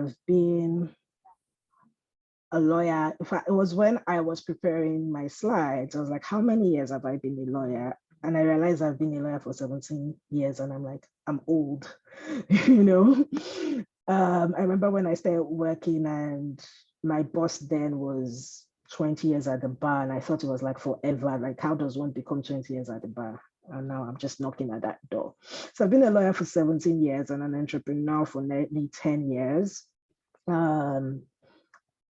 I've been a lawyer. In fact, it was when I was preparing my slides, I was like, how many years have I been a lawyer? And I realized I've been a lawyer for 17 years, and I'm like, I'm old, you know? I remember when I started working, and my boss then was 20 years at the bar, and I thought it was like forever. Like, how does one become 20 years at the bar? And now I'm just knocking at that door. So I've been a lawyer for 17 years and an entrepreneur for nearly 10 years.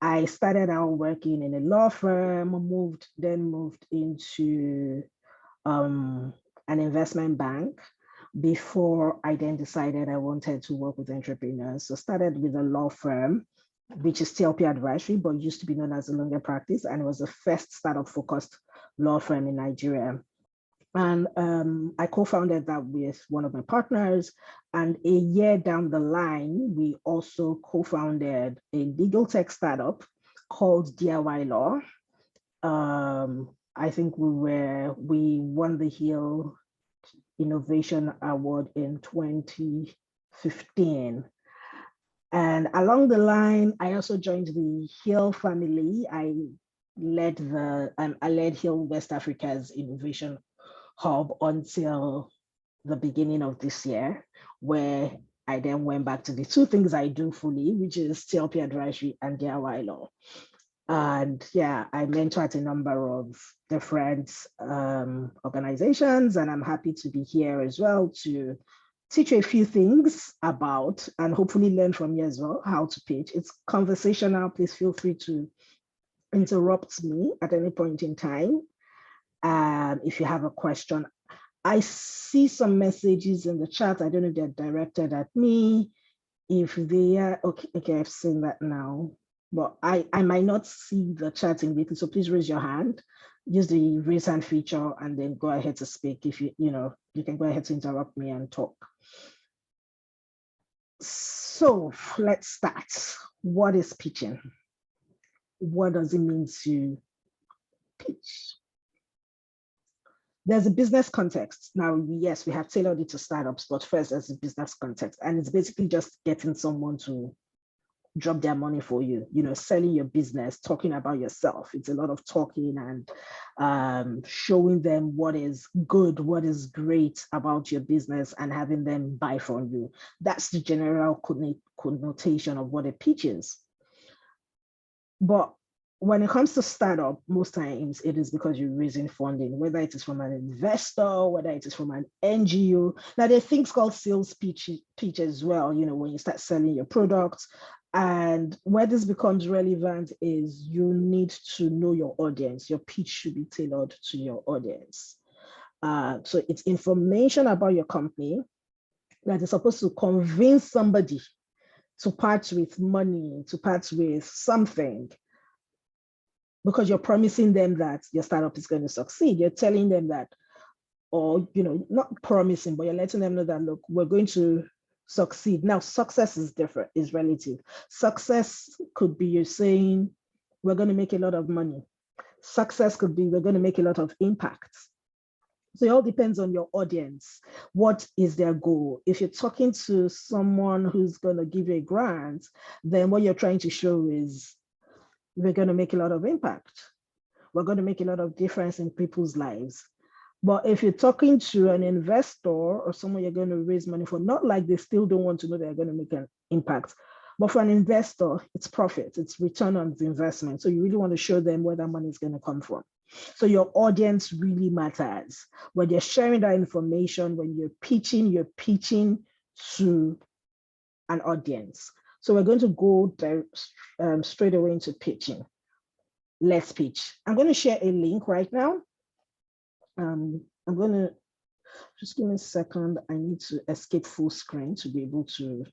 I started out working in a law firm, moved into an investment bank before I then decided I wanted to work with entrepreneurs. So started with a law firm, which is TLP Advisory, but used to be known as the Longe practice, and it was the first startup focused law firm in Nigeria. And I co-founded that with one of my partners. And a year down the line, we also co-founded a legal tech startup called DIY Law. I think we won the Hill Innovation Award in 2015. And along the line, I also joined the Hill family. I led Hill West Africa's innovation hub until the beginning of this year, where I then went back to the two things I do fully, which is TLP Advisory and DIY Law. And yeah, I mentor at a number of different organizations, and I'm happy to be here as well to teach you a few things about, and hopefully learn from you as well, how to pitch. It's conversational. Please feel free to interrupt me at any point in time. If you have a question. I see some messages in the chat. I don't know if they're directed at me. If they are, okay, I've seen that now. But I might not see the chat immediately, so please raise your hand. Use the raise hand feature and then go ahead to speak. If you can go ahead to interrupt me and talk. So let's start. What is pitching? What does it mean to pitch? There's a business context. Now, yes, we have tailored it to startups, but first there's a business context. And it's basically just getting someone to drop their money for you, selling your business, talking about yourself. It's a lot of talking and showing them what is good, what is great about your business, and having them buy from you. That's the general connotation of what a pitch is. But when it comes to startup, most times it is because you're raising funding, whether it is from an investor, whether it is from an NGO. Now, there are things called sales pitch as well, when you start selling your products. And where this becomes relevant is you need to know your audience. Your pitch should be tailored to your audience. So it's information about your company that is supposed to convince somebody to part with money, to part with something, because you're promising them that your startup is going to succeed. You're telling them that, or, not promising, but you're letting them know that, look, we're going to succeed. Now, success is different, is relative. Success could be you're saying, we're going to make a lot of money. Success could be, we're going to make a lot of impact. So it all depends on your audience. What is their goal? If you're talking to someone who's going to give you a grant, then what you're trying to show is, we're going to make a lot of impact. We're going to make a lot of difference in people's lives. But if you're talking to an investor or someone you're going to raise money for, not like they still don't want to know they're going to make an impact. But for an investor, it's profit, it's return on the investment. So you really want to show them where that money is going to come from. So your audience really matters. When you're sharing that information, when you're pitching to an audience. So we're going to go straight away into pitching. Let's pitch. I'm going to share a link right now. I'm going to, just give me a second. I need to escape full screen to be able to,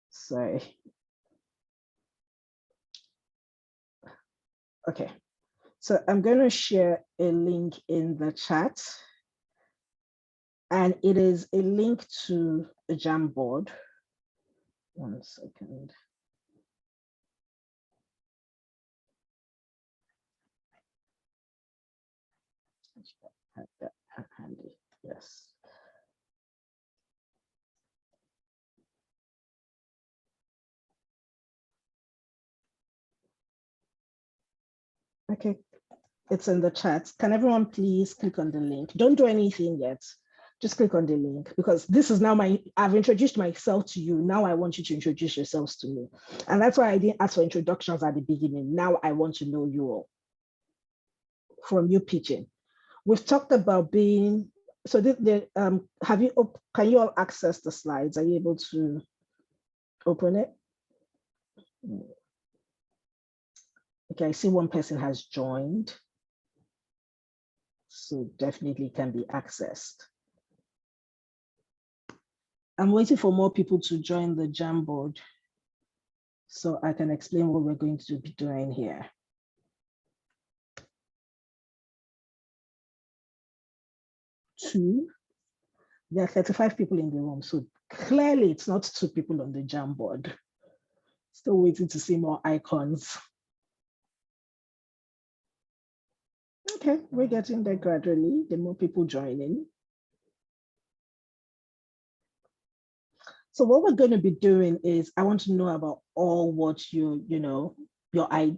sorry. Okay, so I'm going to share a link in the chat. And it is a link to a Jamboard. 1 second. Have that handy. Yes. Okay, it's in the chat. Can everyone please click on the link? Don't do anything yet. Just click on the link, because this is now I've introduced myself to you. Now I want you to introduce yourselves to me. And that's why I didn't ask for introductions at the beginning. Now I want to know you all from you pitching. We've talked about being, so can you all access the slides? Are you able to open it? Okay, I see one person has joined. So definitely can be accessed. I'm waiting for more people to join the Jamboard so I can explain what we're going to be doing here. Two, there are 35 people in the room, so clearly it's not 2 people on the Jamboard. Still waiting to see more icons. Okay, we're getting there gradually, the more people joining. So what we're going to be doing is, I want to know about all what I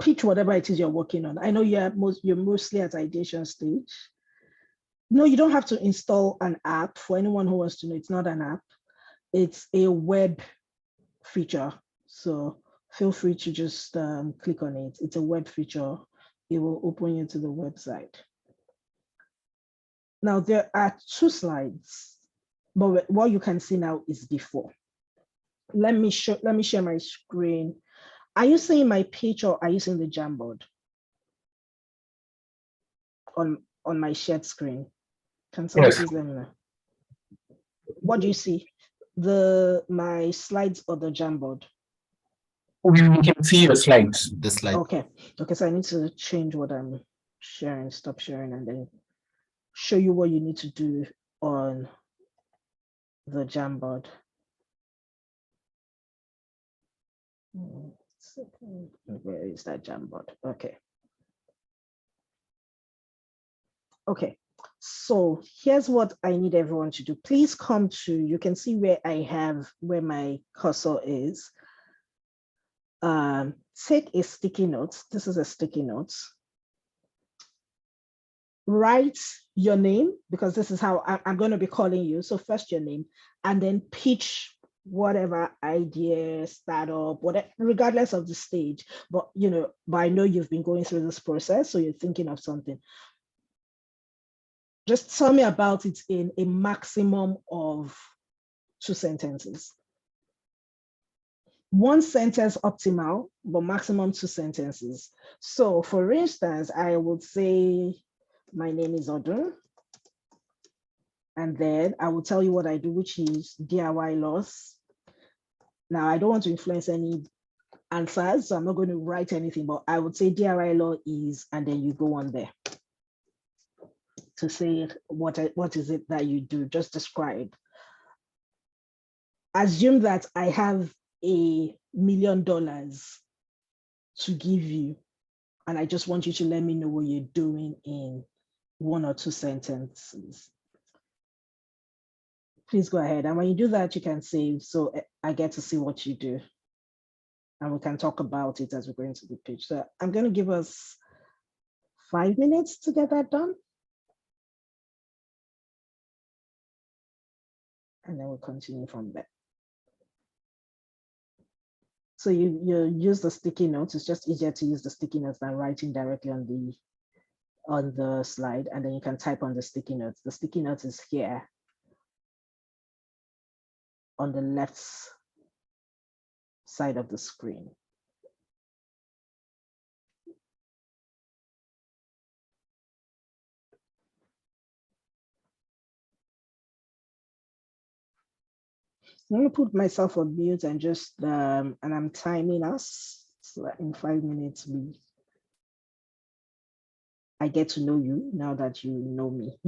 pitch whatever it is you're working on. I know you're mostly at ideation stage. No, you don't have to install an app. For anyone who wants to know, it's not an app. It's a web feature. So feel free to just click on it. It's a web feature. It will open you to the website. Now there are 2 slides, but what you can see now is before. Let me share my screen. Are you seeing my page or are you seeing the Jamboard on my shared screen? Can someone please let me know? What do you see? My slides or the Jamboard? We can see your slides. The slide. Okay, so I need to change what I'm sharing, stop sharing, and then show you what you need to do on the Jamboard. Where is that Jamboard? Okay, so here's what I need everyone to do. Please come to, you can see where my cursor is. Take a sticky note. This is a sticky note. Write your name, because this is how I'm going to be calling you. So first your name, and then pitch whatever idea, startup, whatever, regardless of the stage. But I know you've been going through this process, so you're thinking of something. Just tell me about it in a maximum of 2 sentences. 1 sentence optimal, but maximum 2 sentences. So for instance, I would say, my name is Odun. And then I will tell you what I do, which is DIY laws. Now, I don't want to influence any answers, so I'm not going to write anything, but I would say DIY law is, and then you go on there to say what is it that you do, just describe. Assume that I have $1 million to give you, and I just want you to let me know what you're doing in 1 or 2 sentences. Please go ahead. And when you do that, you can save, so I get to see what you do. And we can talk about it as we go into the pitch. So I'm going to give us 5 minutes to get that done. And then we'll continue from there. So you use the sticky notes. It's just easier to use the sticky notes than writing directly on the slide. And then you can type on the sticky notes. The sticky notes is here on the left side of the screen. I'm going to put myself on mute and just, and I'm timing us. So that in 5 minutes, I get to know you now that you know me.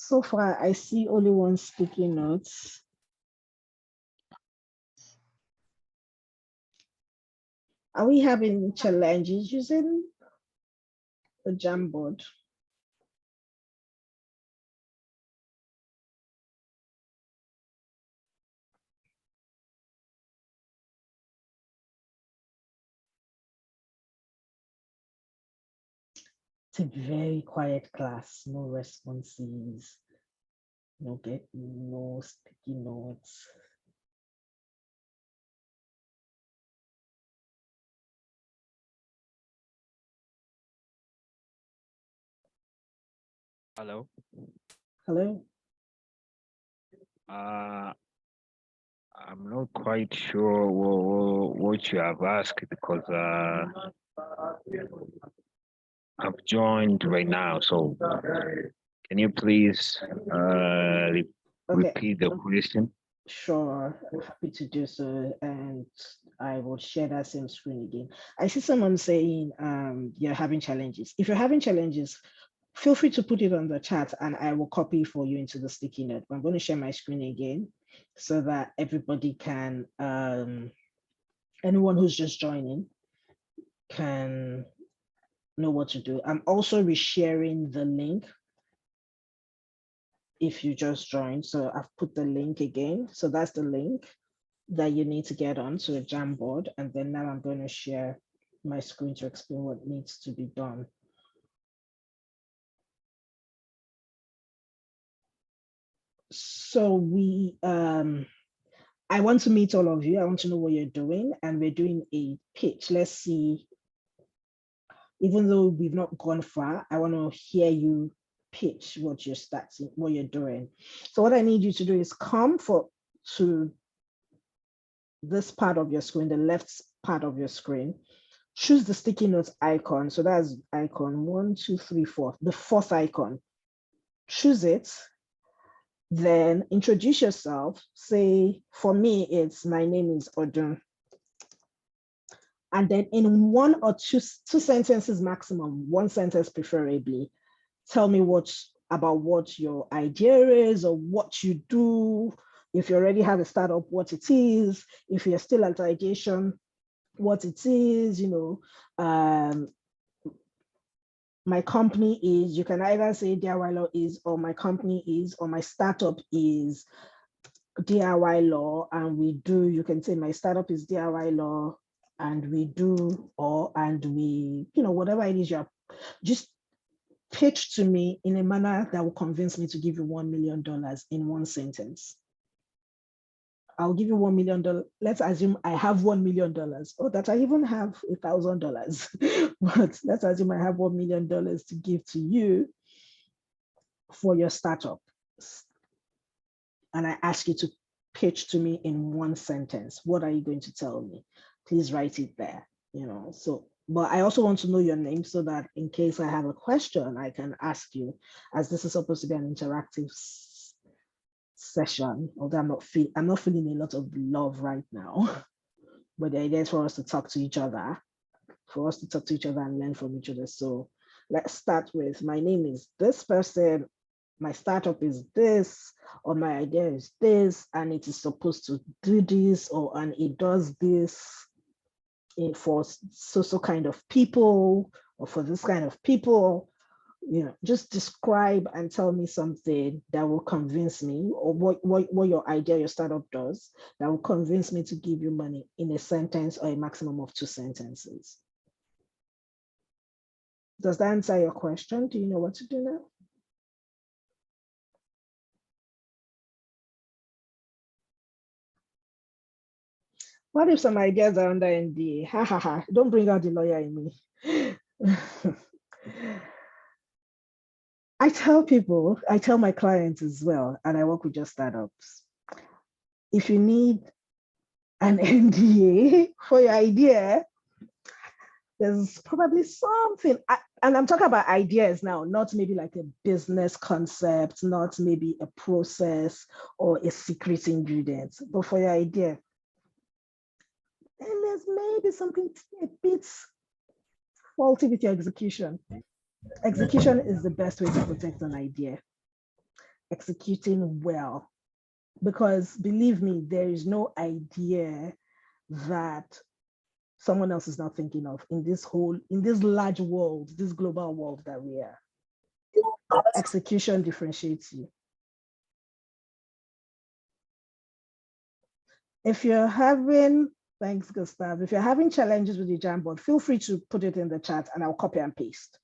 So far, I see only one sticky note. Are we having challenges using the Jamboard? It's a very quiet class, no responses, no sticky notes. Hello. Hello? I'm not quite sure what you have asked because I've joined right now. So can you please Okay, repeat the question? sure, happy to do so. And I will share that same screen again. I see someone saying you're having challenges. If you're having challenges, feel free to put it on the chat and I will copy for you into the sticky note. I'm going to share my screen again so that everybody can, anyone who's just joining can know what to do. I'm also resharing the link if you just joined. So I've put the link again. So that's the link that you need to get on to a Jamboard. And then now I'm going to share my screen to explain what needs to be done. So I want to meet all of you. I want to know what you're doing, and we're doing a pitch. Let's see, even though we've not gone far, I want to hear you pitch what you're starting, what you're doing. So what I need you to do is come to this part of your screen, the left part of your screen, choose the sticky notes icon. So that's icon 1, 2, 3, 4, the fourth icon. Choose it. Then introduce yourself. Say, for me, my name is Odun. And then in one or two sentences maximum, one sentence preferably, tell me about what your idea is or what you do. If you already have a startup, what it is. If you're still at ideation, what it is, my company is, you can either say DIY Law is, or my company is, or my startup is DIY Law, and we do, you can say my startup is DIY Law, and we do, and we, whatever it is, you're just pitch to me in a manner that will convince me to give you $1 million in one sentence. I'll give you $1 million. Let's assume I have $1 million, or that I even have $1,000. But let's assume I have $1 million to give to you for your startup. And I ask you to pitch to me in one sentence. What are you going to tell me? Please write it there. So, but I also want to know your name so that in case I have a question, I can ask you, as this is supposed to be an interactive session, although I'm not feeling a lot of love right now. But the idea is for us to talk to each other, and learn from each other. So let's start with, my name is this person, my startup is this, or my idea is this, and it is supposed to do this, and it does this for so kind of people, or for this kind of people. Just describe and tell me something that will convince me, or what your idea, your startup does, that will convince me to give you money in a sentence or a maximum of 2 sentences. Does that answer your question? Do you know what to do now? What if some ideas are under NDA? Ha ha ha, don't bring out the lawyer in me. I tell my clients as well, and I work with just startups. If you need an NDA for your idea, there's probably something, and I'm talking about ideas now, not maybe like a business concept, not maybe a process or a secret ingredient, but for your idea. And there's maybe something a bit faulty with your execution. Execution is the best way to protect an idea. executing well. Because believe me, there is no idea that someone else is not thinking of in this large world, this global world that we are. Execution differentiates you. If you're having, thanks, Gustav. If you're having challenges with your Jamboard, feel free to put it in the chat and I'll copy and paste.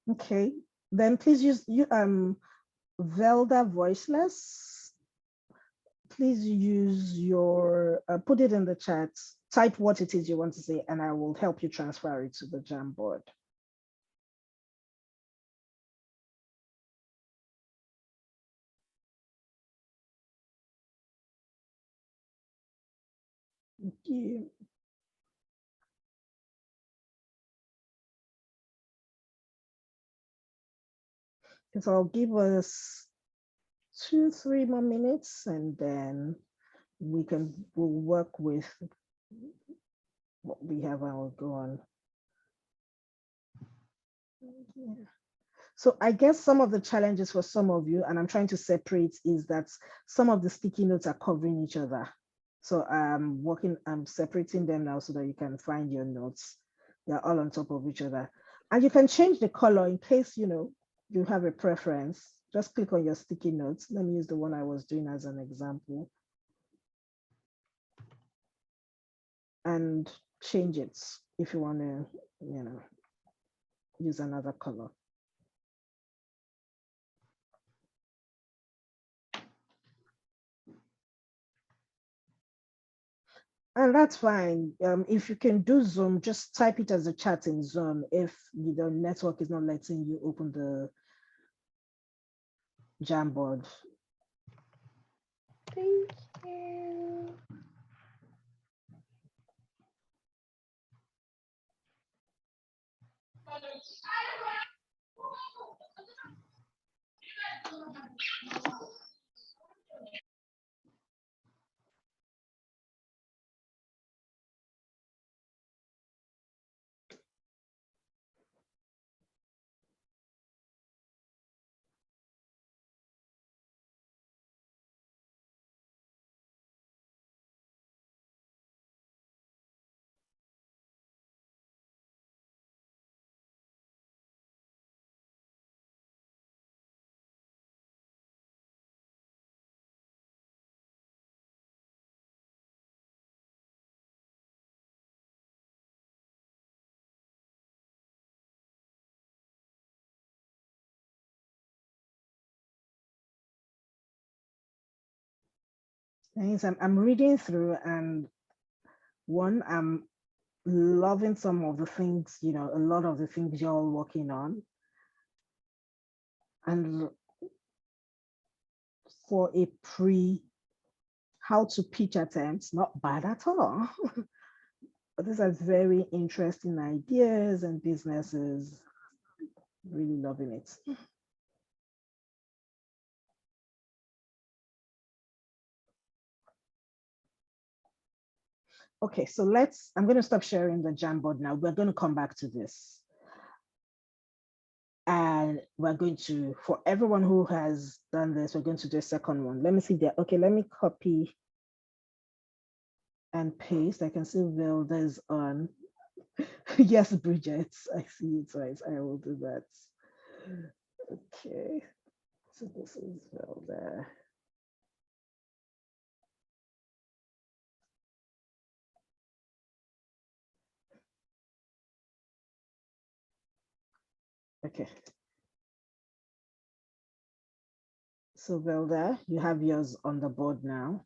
Okay, then please use Velda Voiceless. Please use your, put it in the chat, type what it is you want to say, and I will help you transfer it to the Jamboard. Thank you. So I'll give us 2-3 more minutes and then we'll work with what we have and we'll go on. Yeah. So I guess some of the challenges for some of you, and I'm trying to separate, is that some of the sticky notes are covering each other. So I'm separating them now so that you can find your notes. They're all on top of each other. And you can change the color in case, you have a preference. Just click on your sticky notes. Let me use the one I was doing as an example. And change it if you want to, use another color. And that's fine. If you can do Zoom, just type it as a chat in Zoom if the network is not letting you open the Jamboard. Thank you. Thanks. I'm reading through, and one, I'm loving some of the things, a lot of the things you're all working on. And for a how to pitch attempts, not bad at all. But these are very interesting ideas and businesses. Really loving it. Okay, so I'm going to stop sharing the Jamboard now. We're going to come back to this. And we're going to, for everyone who has done this, we're going to do a second one. Let me see there. Okay, let me copy and paste. I can see Vilda's on. Yes, Bridget, I see it, right? I will do that. Okay, so this is Vilda. Okay. So Vilda, you have yours on the board now.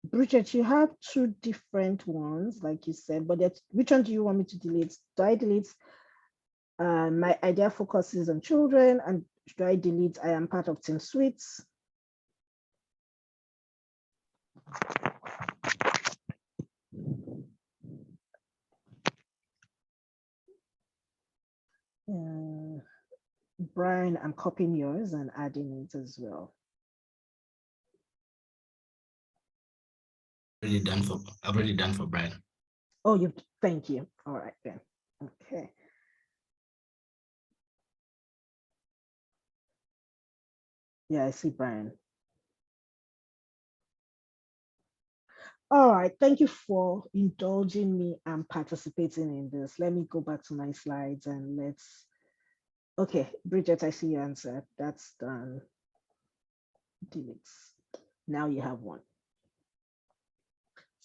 Bridget, you have 2 different ones, like you said, but which one do you want me to delete? Do I delete my idea focuses on children, and should I delete I am part of Team Sweets? Brian, I'm copying yours and adding it as well. I've already done for Brian. Oh, thank you. All right then. Okay. Yeah, I see Brian. All right, thank you for indulging me and participating in this. Let me go back to my slides and okay, Bridget, I see your answer. That's done. Delete. Now you have one.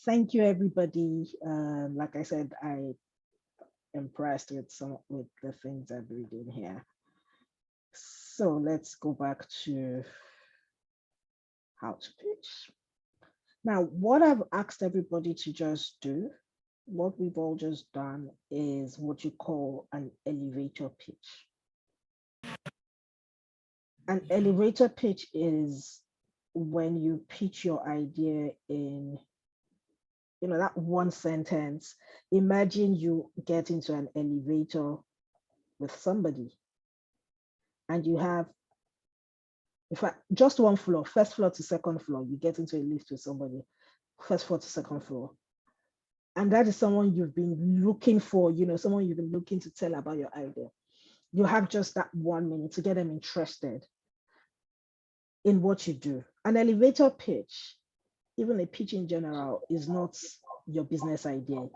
Thank you, everybody. Like I said, I impressed with the things I'm reading here. So let's go back to how to pitch. Now, what I've asked everybody to just do, what we've all just done, is what you call an elevator pitch. An elevator pitch is when you pitch your idea in, that one sentence. Imagine you get into an elevator with somebody and you have, in fact, just one floor, first floor to second floor, you get into a lift with somebody, first floor to second floor. And that is someone you've been looking for, someone you've been looking to tell about your idea. You have just that 1 minute to get them interested in what you do. An elevator pitch, even a pitch in general, is not your business idea.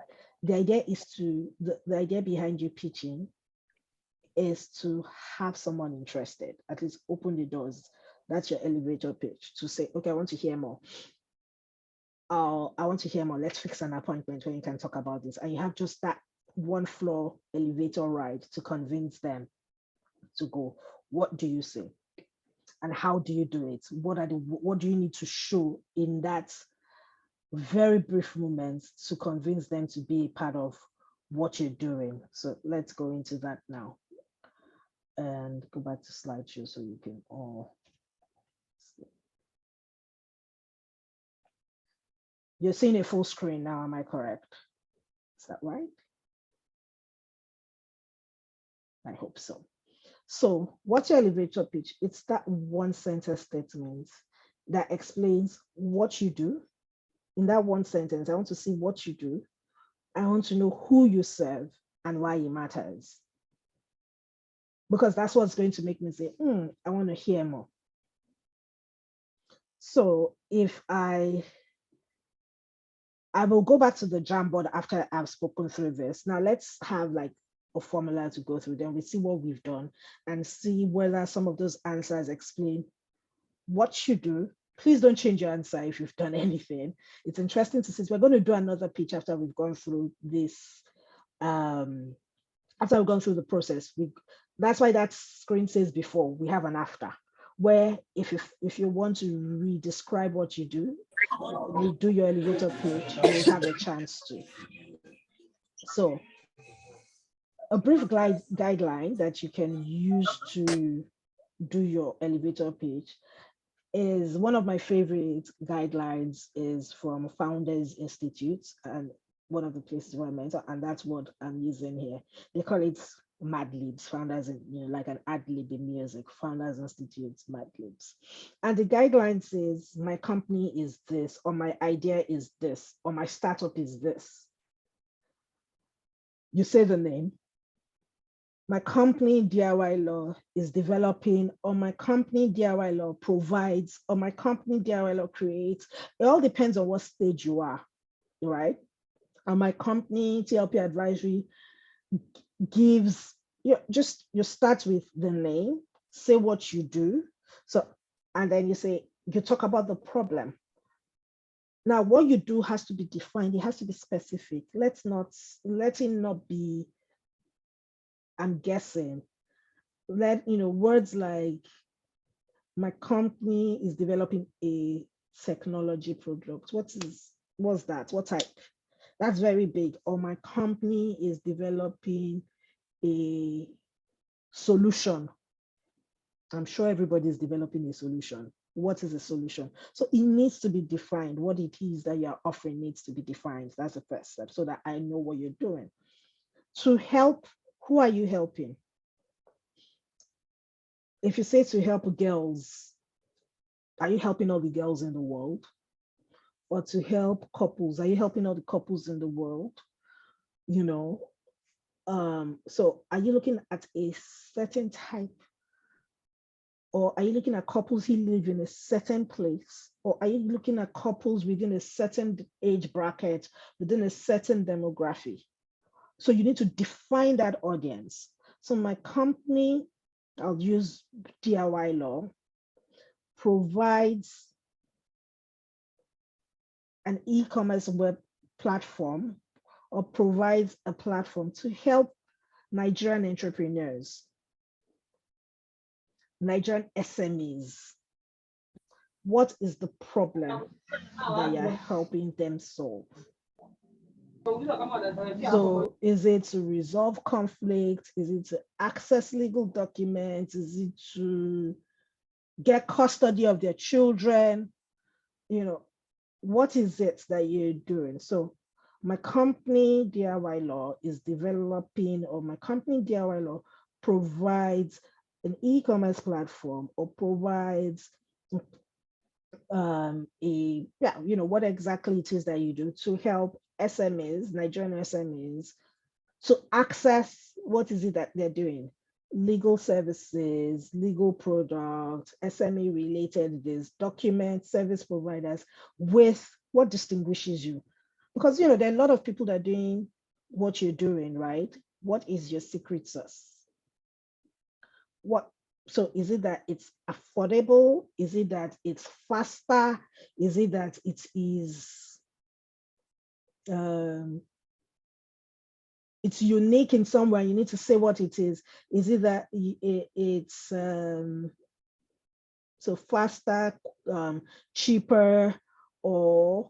The idea is the idea behind you pitching is to have someone interested, at least open the doors. That's your elevator pitch, to say, okay, I want to hear more. I want to hear more. Let's fix an appointment where you can talk about this. And you have just that one floor elevator ride to convince them to go. What do you say? And how do you do it? What do you need to show in that very brief moment to convince them to be a part of what you're doing? So let's go into that now. And go back to slideshow so you can all see. You're seeing a full screen now, am I correct? Is that right? I hope so. So what's your elevator pitch? It's that one sentence statement that explains what you do. In that one sentence, I want to see what you do. I want to know who you serve and why it matters. Because that's what's going to make me say, I want to hear more. So if I will go back to the Jamboard after I've spoken through this. Now let's have like a formula to go through. Then we see what we've done and see whether some of those answers explain what you do. Please don't change your answer if you've done anything. It's interesting to see. We're going to do another pitch after we've gone through this. After we've gone through the process, that's why that screen says before, we have an after, where if you want to re-describe what you do your elevator pitch, you'll have a chance to. So a brief guideline that you can use to do your elevator pitch is one of my favorite guidelines is from Founders Institute, and one of the places where I mentor, and that's what I'm using here. They call it Mad Libs, Founders, like an ad lib in music, Founders Institute, Mad Libs. And the guideline says, my company is this, or my idea is this, or my startup is this. You say the name. My company DIY Law is developing, or my company DIY Law provides, or my company DIY Law creates. It all depends on what stage you are, right? And my company TLP Advisory gives, you start with the name, say what you do. So, and then you talk about the problem. Now, what you do has to be defined. It has to be specific. Let it not be, I'm guessing. Words like, my company is developing a technology product. What's that? What type? That's very big. Or my company is developing a solution. I'm sure everybody is developing a solution. What is a solution? So it needs to be defined. What it is that you're offering needs to be defined. That's the first step, so that I know what you're doing. To help, who are you helping? if you say to help girls, are you helping all the girls in the world? Or to help couples, are you helping all the couples in the world? You know, so are you looking at a certain type, or are you looking at couples who live in a certain place, or are you looking at couples within a certain age bracket, within a certain demography? So you need to define that audience. So my company, I'll use DIY Law, provides an e-commerce web platform, or provides a platform to help Nigerian entrepreneurs, Nigerian SMEs. What is the problem that you're helping them solve? So is it to resolve conflict? Is it to access legal documents? Is it to get custody of their children? You know, what is it that you're doing? So my company DIY Law is developing, or my company DIY Law provides an e-commerce platform, or provides what exactly it is that you do to help SMEs, Nigerian SMEs, to access what is it that they're doing? Legal services, legal products, SME related, this document service providers, with what distinguishes you. Because there are a lot of people that are doing what you're doing, right? What is your secret sauce? So is it that it's affordable? Is it that it's faster? Is it that it is it's unique in some way? You need to say what it is. Is it that it's so faster, cheaper, or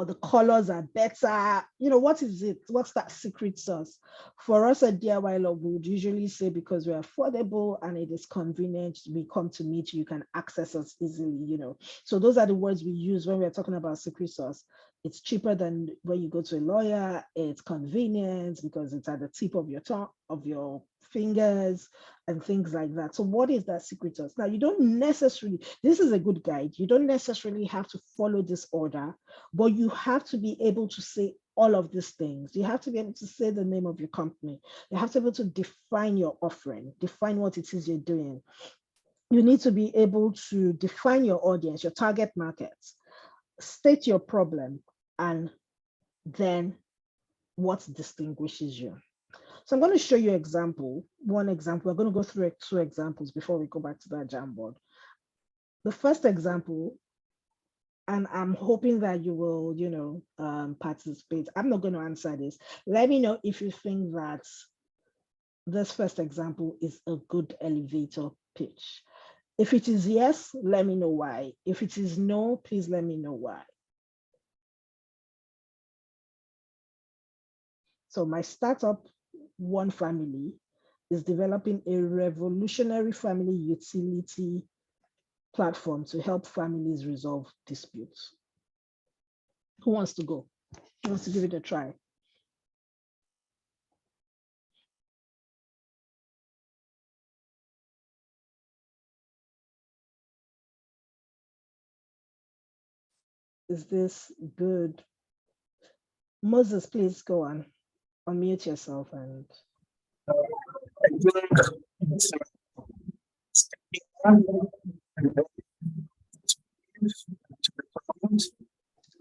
the colors are better? What is it? What's that secret sauce? For us at DIY Law, we would usually say, because we're affordable and it is convenient, we come to meet you, you can access us easily. So those are the words we use when we're talking about secret sauce. It's cheaper than when you go to a lawyer. It's convenient because it's at the tip of your tongue, of your fingers, and things like that. So what is that secret sauce? Now, you don't necessarily, this is a good guide. You don't necessarily have to follow this order, but you have to be able to say all of these things. You have to be able to say the name of your company. You have to be able to define your offering, define what it is you're doing. You need to be able to define your audience, your target market, state your problem, and then what distinguishes you. So I'm going to show you one example. We're going to go through 2 examples before we go back to that Jamboard. The first example, and I'm hoping that you will, participate. I'm not going to answer this. Let me know if you think that this first example is a good elevator pitch. If it is yes, let me know why. If it is no, please let me know why. So my startup, One Family, is developing a revolutionary family utility platform to help families resolve disputes. Who wants to go? Who wants to give it a try? Is this good? Moses, please go on. Unmute yourself and.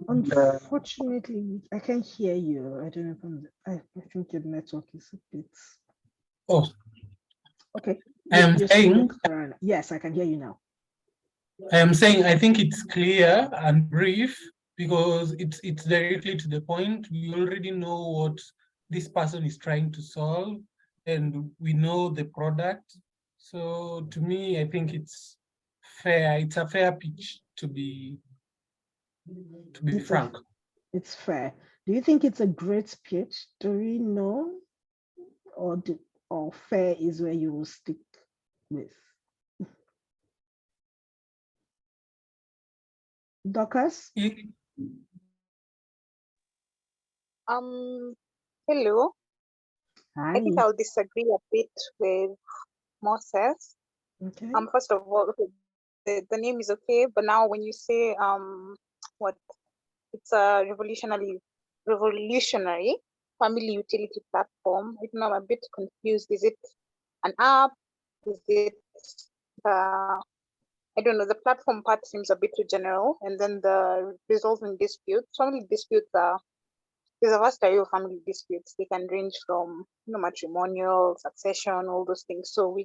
Unfortunately, I can't hear you. I don't know. I think your network is a bit. Oh. Okay. I am saying. Yes, I can hear you now. I am saying I think it's clear and brief because it's directly to the point. We already know what this person is trying to solve, and we know the product. So to me, I think it's fair. It's a fair pitch, to be frank. It's fair. Do you think it's a great pitch? Do we know, or fair is where you will stick with? Dorcas? Hello. Hi. I think I'll disagree a bit with Moses. Okay. First of all, okay, the name is okay, but now when you say what, it's a revolutionary family utility platform, I don't know, I'm a bit confused. Is it an app? Is it I don't know, the platform part seems a bit too general, and then the resolving disputes. Family disputes are, there's a vast array of family disputes. They can range from, you know, matrimonial, succession, all those things. So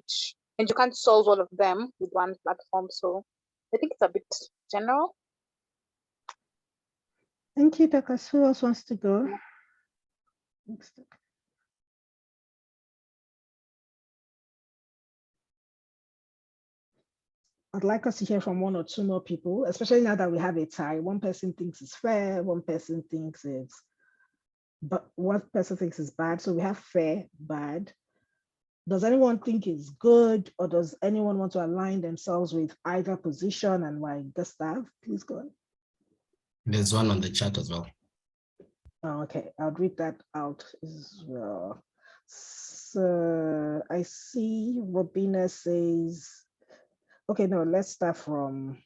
and you can't solve all of them with one platform. So I think it's a bit general. Thank you, Dokas. Who else wants to go? Next. I'd like us to hear from one or two more people, especially now that we have a tie. One person thinks it's fair, one person thinks it's, but one person thinks it's bad. So we have fair, bad. Does anyone think it's good, or does anyone want to align themselves with either position, and why? Gustav, please go on. There's one on the chat as well. Oh, okay, I'll read that out as well. So I see Robina says, okay, no, let's start from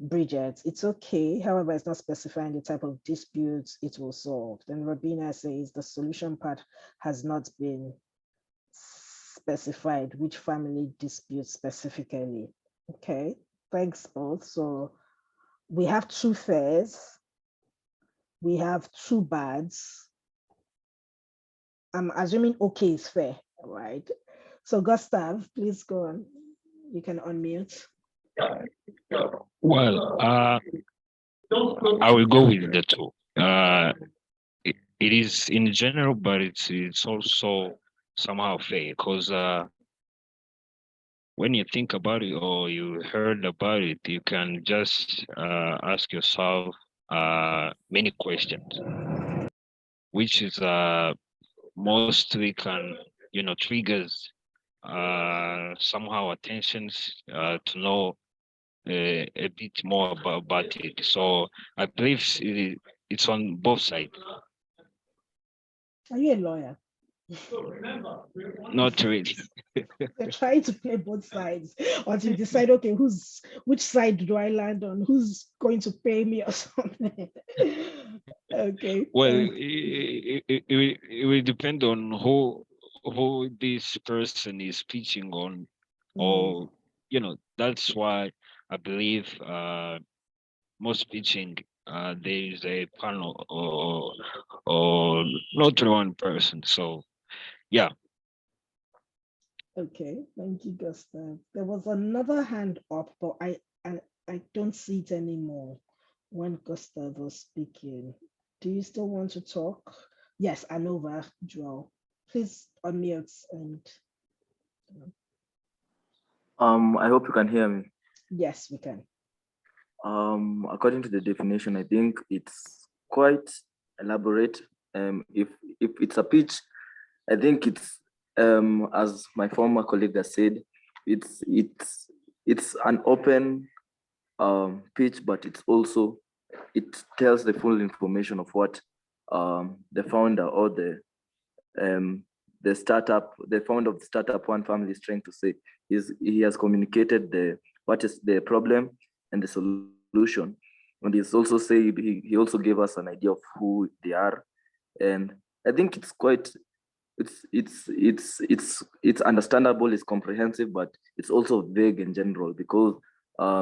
Bridget. It's okay. However, it's not specifying the type of disputes it will solve. Then Robina says the solution part has not been specified, which family disputes specifically. Okay, thanks both. So we have two fairs. We have two bads. I'm assuming okay is fair, right? So Gustav, please go on. You can unmute. Well, I will go with the two. It is in general, but it's also somehow fair because when you think about it or you heard about it, you can just ask yourself many questions, which is mostly can triggers somehow attentions to know a bit more about it. So I believe it's on both sides. Are you a lawyer? Not really. They're trying to play both sides until you decide, okay, which side do I land on? Who's going to pay me or something? Okay. Well, it will depend on who this person is speaking on, or that's why I believe most pitching there is a panel or not one person. So yeah. Okay, thank you, Gustav. There was another hand up, but I don't see it anymore when Gustav was speaking. Do you still want to talk? Yes, Anova, Joel. Please unmute and I hope you can hear me. yes, we can. According to the definition, I think it's quite elaborate. If it's a pitch, I think it's as my former colleague has said, it's an open pitch, but it tells the full information of what the founder or the founder of the startup One Family is trying to say. He has communicated what is the problem and the solution, and he's also said he also gave us an idea of who they are, and I think it's quite it's understandable, it's comprehensive, but it's also vague in general because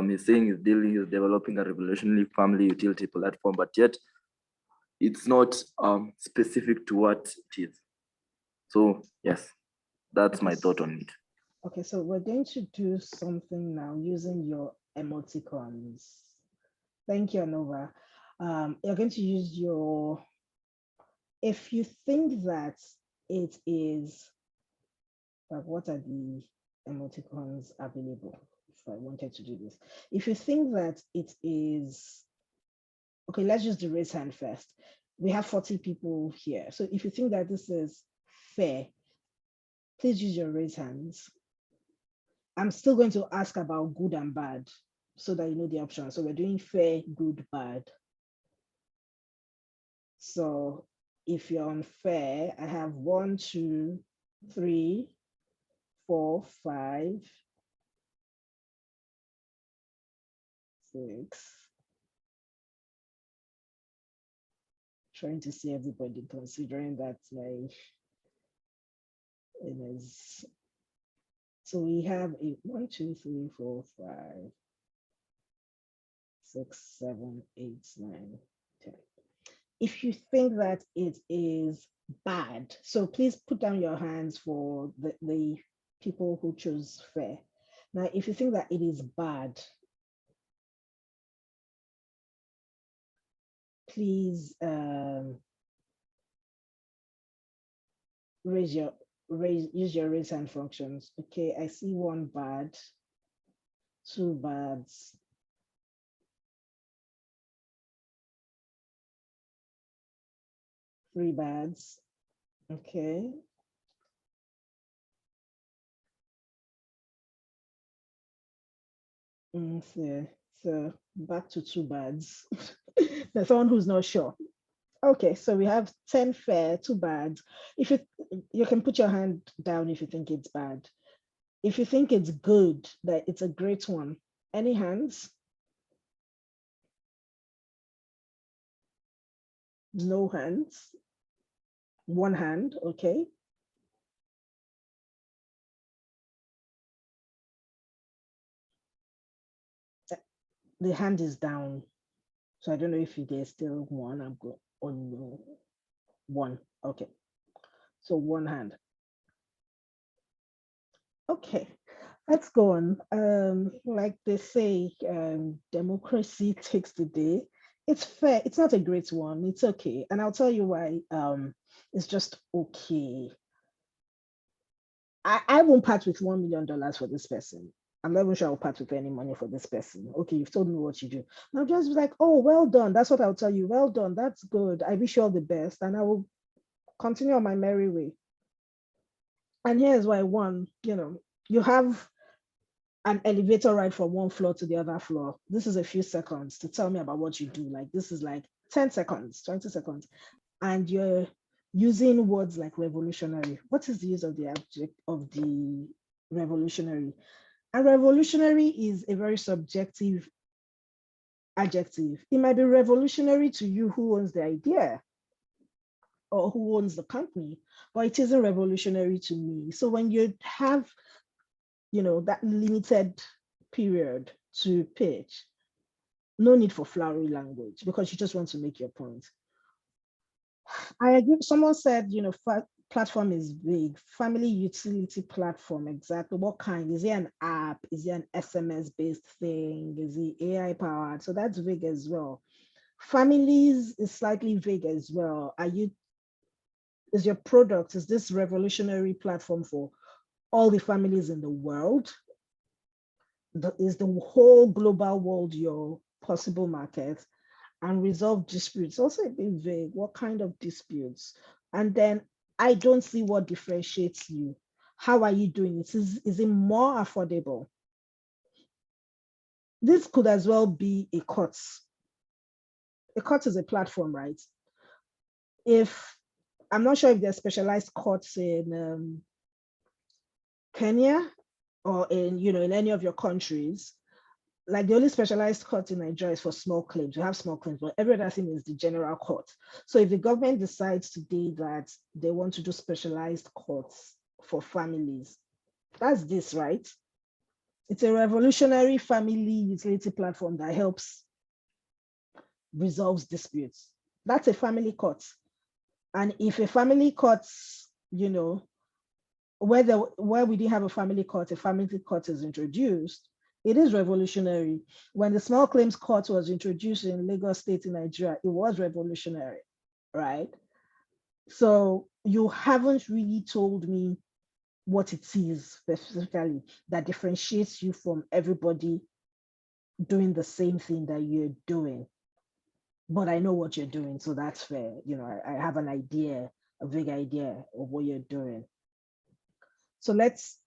he's saying he's developing a revolutionary family utility platform, but yet it's not specific to what it is. So yes, that's my thought on it. Okay, so we're going to do something now using your emoticons. Thank you, Anova. You're going to use if you think that it is, what are the emoticons available if I wanted to do this? If you think that it is, okay, let's just do raise hand first. We have 40 people here. So if you think that this is fair, please use your raise hands. I'm still going to ask about good and bad so that you know the options. So we're doing fair, good, bad. So if you're unfair, I have 1, 2, 3, 4, 5, 6. Trying to see everybody, considering that my it is. So we have a 1, 2, 3, 4, 5, 6, 7, 8, 9, 10. If you think that it is bad, so please put down your hands for the people who chose fair. Now, if you think that it is bad, please use your raise hand functions. Okay, I see 1 bad, 2 bads, 3 bads. Okay. So back to 2 bads. There's someone who's not sure. Okay, so we have 10 fair, 2 bad. If you can put your hand down if you think it's bad. If you think it's good, that it's a great one. Any hands? No hands. 1 hand, okay. The hand is down. So I don't know if there's still 1. I'm going, oh no, 1, okay. So 1 hand. Okay, let's go on. Like they say, democracy takes the day. It's fair. It's not a great one. It's okay. And I'll tell you why. It's just okay. I won't part with $1 million for this person. I'm not even sure I'll part with any money for this person. Okay, you've told me what you do. And I'll just be like, oh, well done. That's what I'll tell you. Well done. That's good. I wish you all the best. And I will continue on my merry way. And here's why. 1, you have an elevator ride from 1 floor to the other floor. This is a few seconds to tell me about what you do. Like, this is like 10 seconds, 20 seconds. And you're using words like revolutionary. What is the use of the adjective of the revolutionary? And revolutionary is a very subjective adjective. It might be revolutionary to you who owns the idea or who owns the company, but it isn't revolutionary to me. So when you have, that limited period to pitch, no need for flowery language because you just want to make your point. I agree. Someone said, platform is vague. Family utility platform, exactly. What kind? Is it an app? Is it an SMS-based thing? Is it AI-powered? So that's vague as well. Families is slightly vague as well. Is your product, is this revolutionary platform for all the families in the world? Is the whole global world your possible market? And resolve disputes, also a bit vague. What kind of disputes? And then I don't see what differentiates you. How are you doing it? Is it more affordable? This could as well be a court. A court is a platform, right? I'm not sure if there's specialized courts in Kenya or in any of your countries. Like the only specialized court in Nigeria is for small claims. You have small claims, but every other thing is the general court. So if the government decides today that they want to do specialized courts for families, that's this, right? It's a revolutionary family utility platform that helps resolves disputes. That's a family court. And if a family court, where we didn't have a family court is introduced, it is revolutionary. When the small claims court was introduced in Lagos State in Nigeria, it was revolutionary, right? So you haven't really told me what it is specifically that differentiates you from everybody doing the same thing that you're doing. But I know what you're doing, so that's fair. I have an idea, a vague idea of what you're doing. So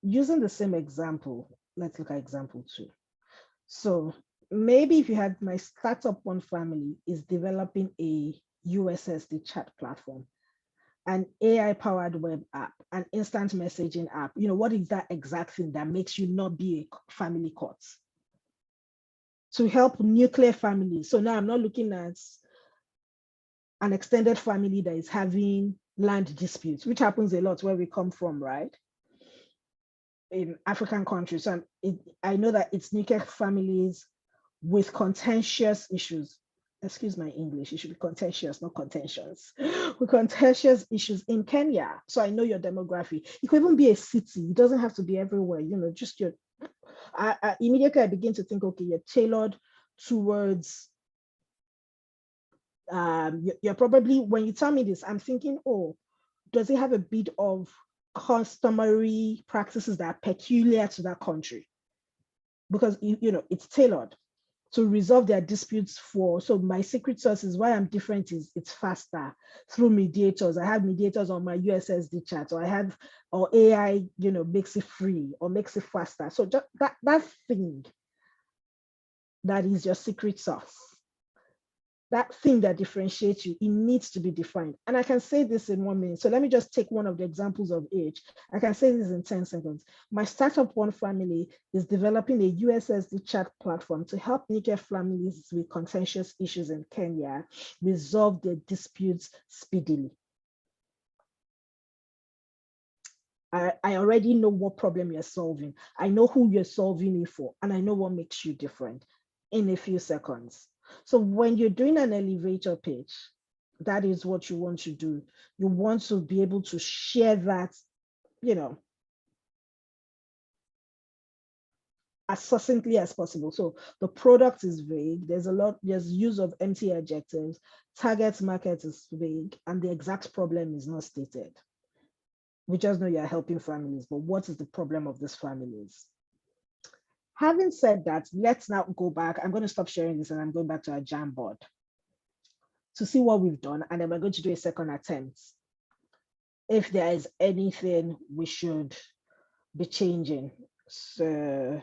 using the same example, let's look at example 2. So maybe if you had my startup one family is developing a USSD chat platform. an AI-powered web app, an instant messaging app. You know, what is that exact thing that makes you not be a family court? To help nuclear families. So now I'm not looking at an extended family that is having land disputes, which happens a lot where we come from, right? In African countries. So I know that it's nuclear families with contentious issues. Excuse my English, it should be contentious, not contentions. With contentious issues in Kenya. So I know your demography. It could even be a city. It doesn't have to be everywhere, you know, just your, immediately I begin to think, okay, you're tailored towards, you're probably, when you tell me this, I'm thinking, oh, does it have a bit of customary practices that are peculiar to that country? Because, you know, it's tailored to resolve their disputes for. So my secret sauce is why I'm different is it's faster through mediators. I have mediators on my USSD chat, or I have, or AI, you know, makes it free or makes it faster. So just that thing that is your secret sauce, that thing that differentiates you, it needs to be defined. And I can say this in 1 minute. So let me just take one of the examples of each. I can say this in 10 seconds. My startup One Family is developing a USSD chat platform to help nuclear families with contentious issues in Kenya resolve their disputes speedily. I already know what problem you're solving. I know who you're solving it for, and I know what makes you different in a few seconds. So when you're doing an elevator pitch, that is what you want to do. You want to be able to share that, you know, as succinctly as possible. So the product is vague. There's use of empty adjectives. Target market is vague, and the exact problem is not stated. We just know you're helping families, but what is the problem of these families? Having said that, let's now go back. I'm going to stop sharing this and I'm going back to our Jamboard to see what we've done. And then we're going to do a second attempt. If there is anything we should be changing. So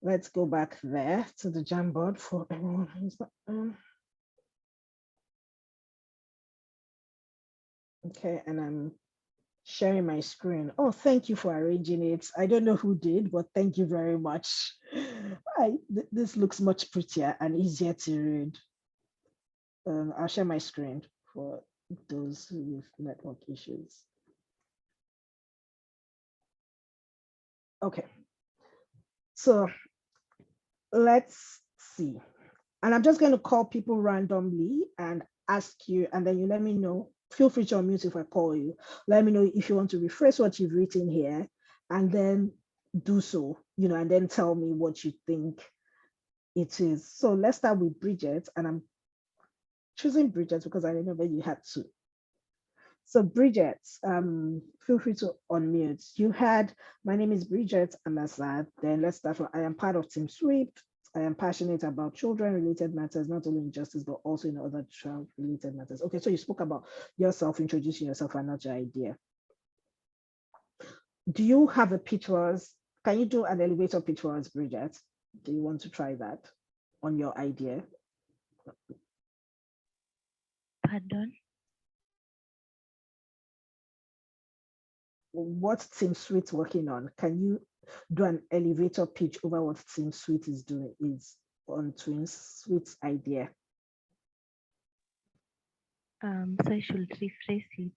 let's go back there to the Jamboard for everyone who's not. Okay, and I'm sharing my screen. Oh, thank you for arranging it. I don't know who did, but thank you very much. This looks much prettier and easier to read. I'll share my screen for those with network issues. Okay, so let's see. And I'm just going to call people randomly and ask you, and then you let me know. Feel free to unmute if I call you. Let me know if you want to rephrase what you've written here, and then do so, you know, and then tell me what you think it is. So let's start with Bridget, and I'm choosing Bridget because I remember you had to. So Bridget, feel free to unmute. You had, my name is Bridget Amasad. Then let's start from, I am part of Team Sweep. I am passionate about children-related matters, not only in justice, but also in other child-related matters. Okay, so you spoke about yourself, introducing yourself and not your idea. Do you have a pitch for us? Can you do an elevator pitch for us, Bridget? Do you want to try that on your idea? Pardon? What Team Sweet working on? Can you do an elevator pitch over what Team Sweet is doing on Team Sweet's idea? So I should rephrase it.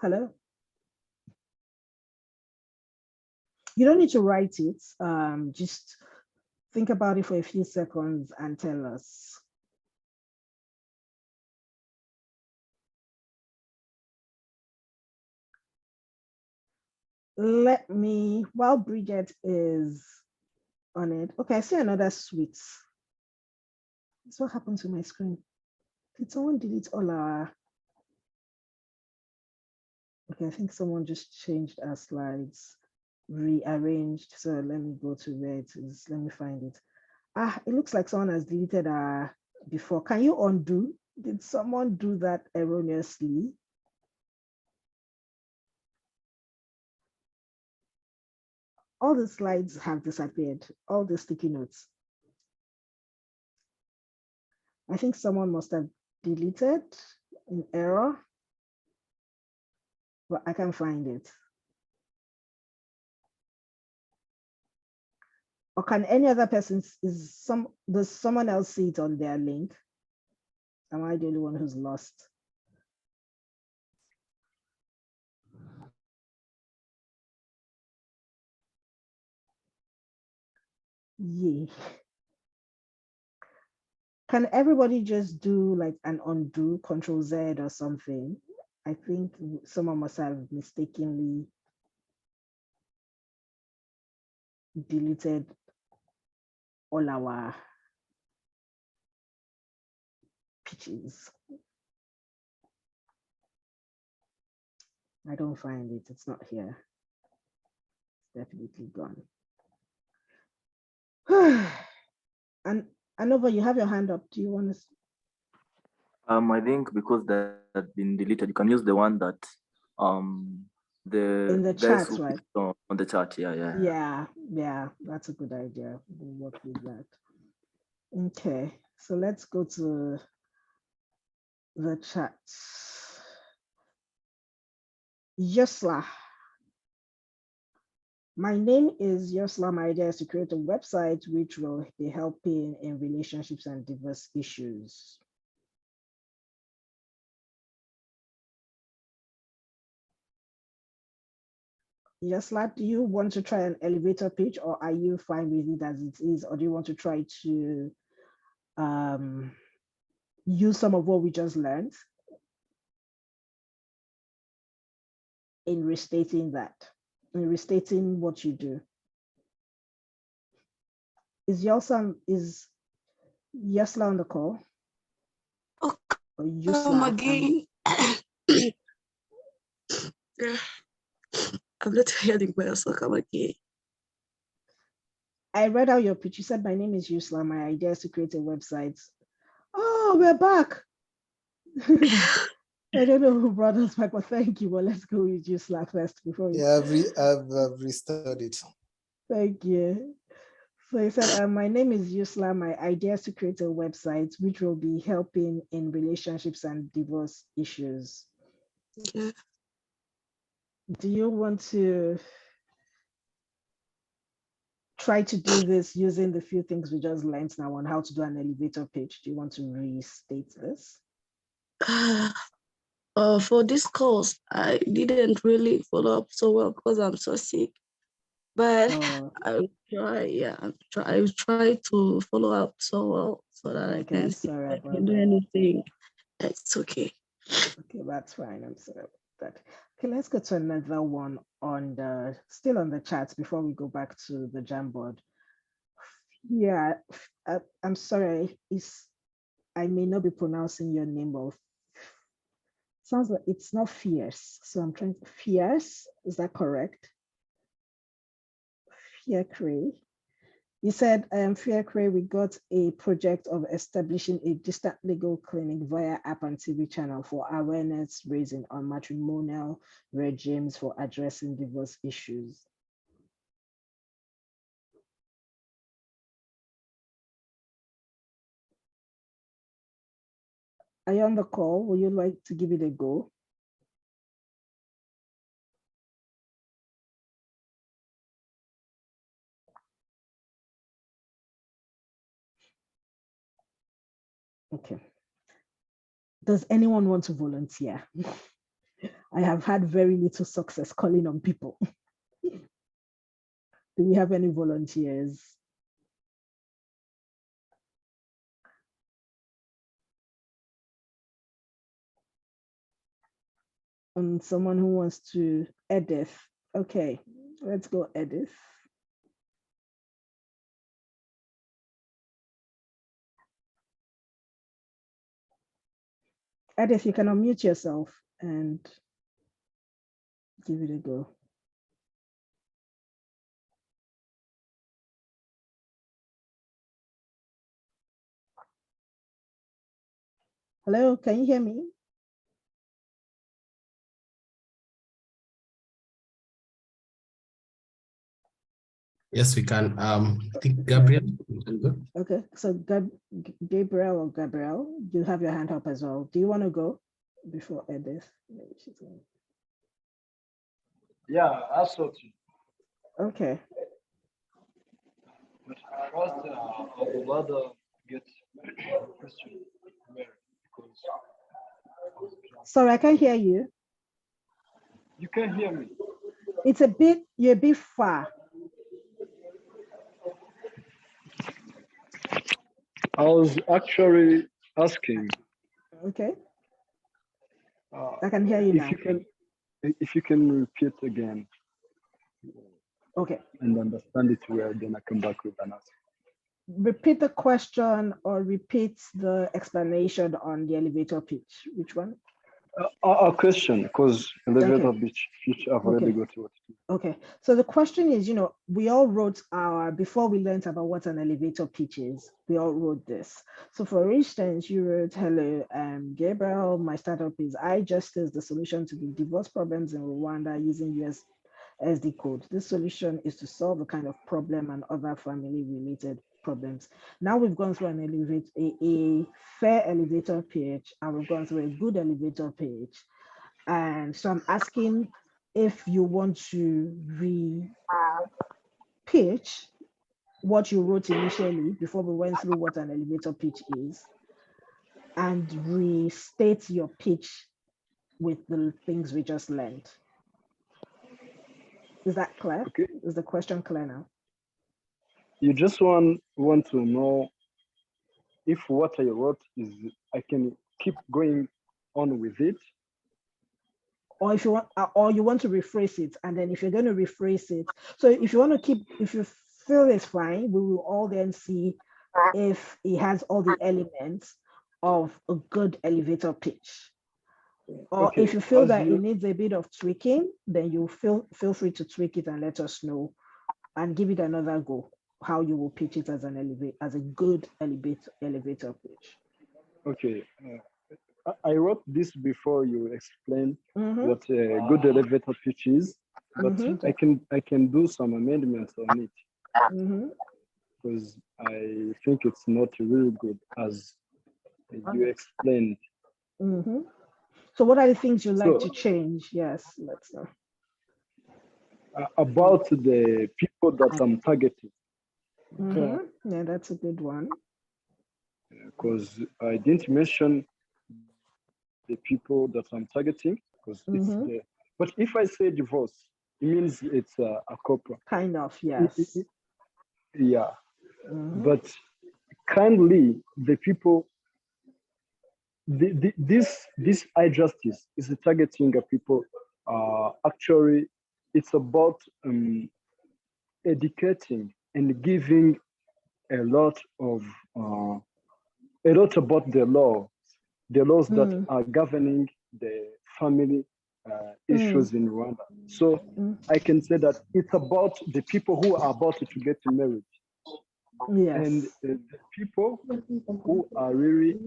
Hello? You don't need to write it. Just think about it for a few seconds and tell us. Let me, while Bridget is on it. Okay, I see another Sweet. That's what happened to my screen. Did someone delete all our? Okay, I think someone just changed our slides, rearranged. So let me go to where it is. Let me find it. It looks like someone has deleted our before. Can you undo? Did someone do that erroneously? All the slides have disappeared, all the sticky notes. I think someone must have deleted in error, but I can't find it. Or can any other person, does someone else see it on their link? Am I the only one who's lost? Yeah. Can everybody just do like an undo, Control Z or something? I think someone must have mistakenly deleted all our pitches. I don't find it. It's not here. It's definitely gone. And Anova, you have your hand up. Do you want to? I think because that had been deleted, you can use the one that the In the guys chat, who right? put on the chat. Yeah, that's a good idea. We'll work with that. Okay, so let's go to the chat. Yosla. My name is Yosla. My idea is to create a website which will be helping in relationships and divorce issues. Yosla, do you want to try an elevator pitch, or are you fine with it as it is, or do you want to try to use some of what we just learned in restating that, in restating what you do? Is Yosla on the call? Oh, Or come Yusla? again. I'm not hearing well, so come again. I read out your pitch. You said, my name is Yusla. My idea is to create a website. Oh, we're back. I don't know who brought us back, but thank you. Well, let's go with Yusla first before we... Yeah, I've restored it. Thank you. So he said, my name is Yusla. My idea is to create a website which will be helping in relationships and divorce issues. Yeah. Do you want to try to do this using the few things we just learned now on how to do an elevator pitch? Do you want to restate this? For this course, I didn't really follow up so well because I'm so sick. But I'll try to follow up so well so that I can see if I can do anything. It's okay. Okay, that's fine. I'm sorry about that. Okay, let's go to another one on still on the chat before we go back to the Jamboard. Yeah, I'm sorry. I may not be pronouncing your name, but sounds like it's not fierce. So I'm trying to, fierce, is that correct? Fiacre. You said, Fiacre, we got a project of establishing a distant legal clinic via app and TV channel for awareness raising on matrimonial regimes for addressing divorce issues. Are you on the call? Would you like to give it a go? Okay. Does anyone want to volunteer? I have had very little success calling on people. Do we have any volunteers? Someone who wants to Edith. Okay, let's go Edith. Edith, you can unmute yourself and give it a go. Hello, can you hear me? Yes, we can. I think Gabriel, you can go. Okay, so Gabriel or Gabriel, you have your hand up as well. Do you want to go before Edith? Maybe she's going. Yeah, absolutely. Okay. But first, I would rather get the question married because Sorry, I can't hear you. you can hear me. It's you're a bit far. I was actually asking. Okay. I can hear you now. If you can repeat again. Okay. And understand it well, then I come back with an answer. Repeat the question or repeat the explanation on the elevator pitch. Which one? A question, because elevator pitch I've already got to it. Okay, so the question is, we all wrote before we learned about what an elevator pitch is, we all wrote this. So for instance, you wrote, hello, Gabriel, my startup is iJustice, the solution to the divorce problems in Rwanda using USSD code. This solution is to solve the kind of problem and other family related problems. Now we've gone through a fair elevator pitch, and we've gone through a good elevator pitch. And so I'm asking if you want to re-pitch what you wrote initially before we went through what an elevator pitch is, and restate your pitch with the things we just learned. Is that clear? Okay. Is the question clear now? You just want to know if what I wrote is, I can keep going on with it, or if you want, or you want to rephrase it, and then if you're going to rephrase it, so if you want to if you feel it's fine, we will all then see if it has all the elements of a good elevator pitch. Or if you feel that it needs a bit of tweaking, then you feel free to tweak it and let us know, and give it another go, how you will pitch it as a good elevator pitch. Okay. I wrote this before you explained what a good elevator pitch is, but I can do some amendments on it because I think it's not really good as you explained. So what are the things you'd like to change? Yes, let's know. About the people that I'm targeting. Yeah, that's a good one. Because I didn't mention the people that I'm targeting, because it's the, but if I say divorce, it means it's a couple. Kind of, yes. Yeah. But kindly, the people, this iJustice is targeting people. Actually, it's about educating and giving a lot about the laws that are governing the family issues in Rwanda. So I can say that it's about the people who are about to get married. Yes. And the people who are really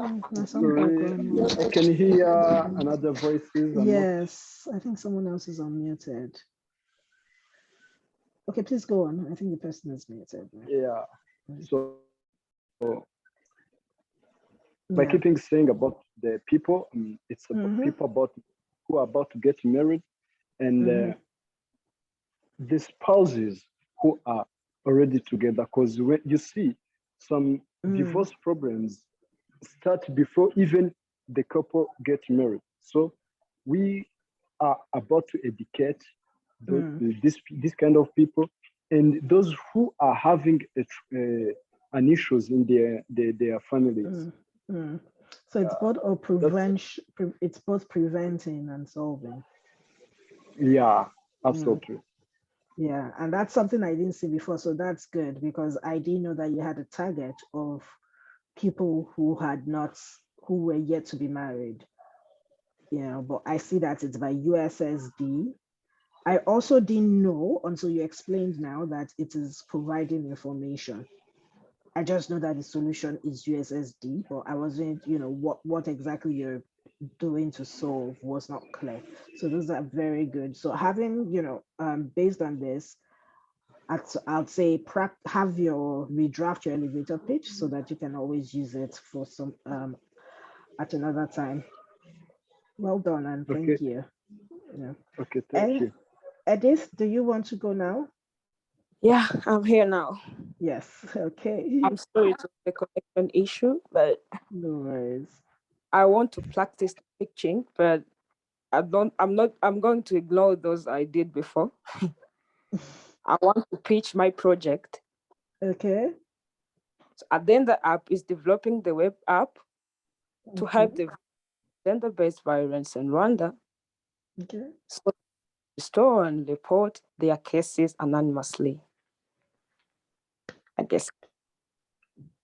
I can hear another voices. Yes, I think someone else is unmuted. Okay, please go on. I think the person is muted. Yeah. So by keeping saying about the people, it's about people who are about to get married, and the spouses who are already together. Because when you see some divorce problems start before even the couple get married. So we are about to educate this kind of people, and those who are having an issues in their families. So it's both prevention, it's both preventing and solving. Yeah, absolutely. Yeah, and that's something I didn't see before, so that's good, because I didn't know that you had a target of people who were yet to be married. But I see that it's by USSD. I also didn't know until you explained now that it is providing information. I just know that the solution is USSD, but I wasn't, what exactly you're doing to solve was not clear. So those are very good. So having, based on this, I'd say have your redraft your elevator pitch so that you can always use it for some at another time. Well done, and thank Okay. you. Yeah. Okay, thank you. Edith, do you want to go now? Yeah, I'm here now. Yes. Okay. I'm sorry to the connection issue, but No worries. I want to practice pitching, but I'm going to ignore those I did before. I want to pitch my project. Okay. So, and then the app is developing the web app to help the gender-based violence in Rwanda. Okay. So store and report their cases anonymously. I guess.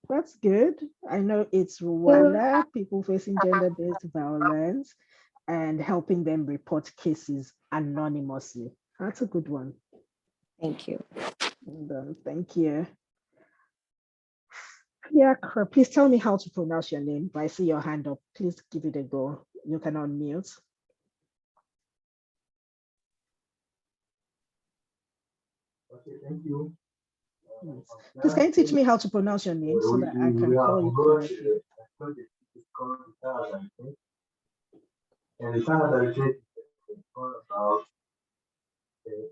That's good. I know it's Rwanda, people facing gender-based violence, and helping them report cases anonymously. That's a good one. Thank you. Thank you. Yeah, please tell me how to pronounce your name. If I see your hand up, please give it a go. You can unmute. Okay, thank you. Please, can you teach me how to pronounce your name so that I can call you correctly? And the Canada retreat is all about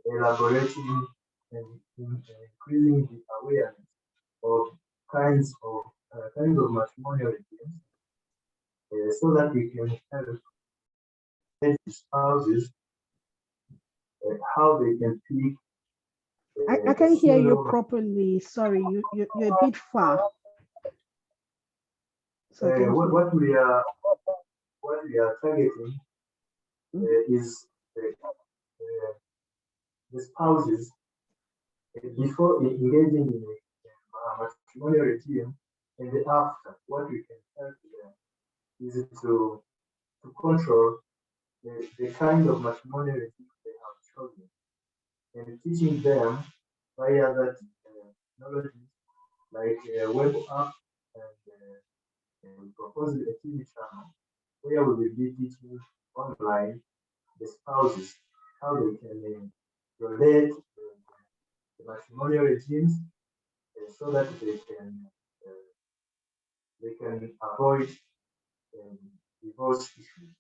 elaborating and increasing the awareness of kinds of matrimonial regimes so that we can help spouses how they can pick. I can hear you properly. Sorry, you're a bit far. So what we are targeting is the spouses before engaging in a matrimonial regime, and after. What we can help them is to control the kind of matrimonial regime they have chosen, and teaching them via that technology like web app, and we propose a TV channel where we will be teaching online the spouses how they can relate the matrimonial regimes so that they can avoid divorce issues.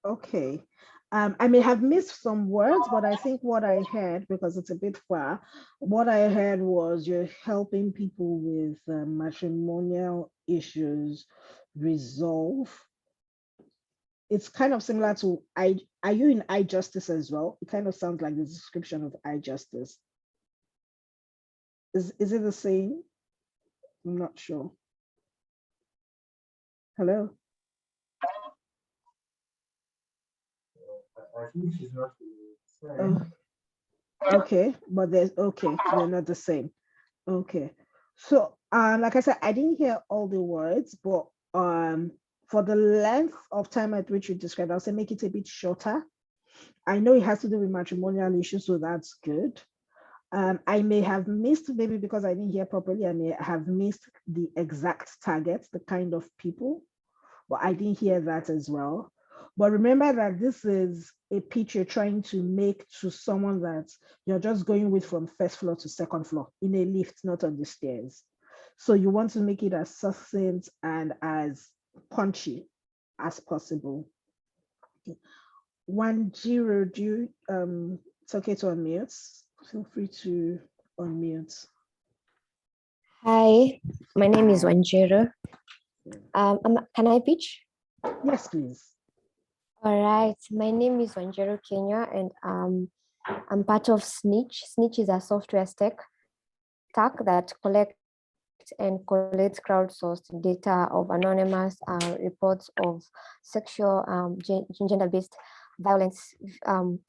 Okay. I may have missed some words, but I think what I heard, because it's a bit far, what I heard was you're helping people with matrimonial issues resolve. It's kind of similar to are you in iJustice as well? It kind of sounds like the description of iJustice. Is it the same? I'm not sure. Hello? I think she's not the same. Okay, but they're not the same. Okay. So like I said, I didn't hear all the words, but for the length of time at which you described, I'll say make it a bit shorter. I know it has to do with matrimonial issues, so that's good. I may have missed, maybe because I didn't hear properly, I may have missed the exact target, the kind of people, but I didn't hear that as well. But remember that this is a pitch you're trying to make to someone that you're just going with from first floor to second floor in a lift, not on the stairs. So you want to make it as succinct and as punchy as possible. Wanjiro, do you, it's okay to unmute. Feel free to unmute. Hi, my name is Wanjiro. Can I pitch? Yes, please. All right, my name is Wanjiro Kenya, and I'm part of Snitch. Snitch is a software stack that collects and collates crowdsourced data of anonymous reports of sexual gender-based violence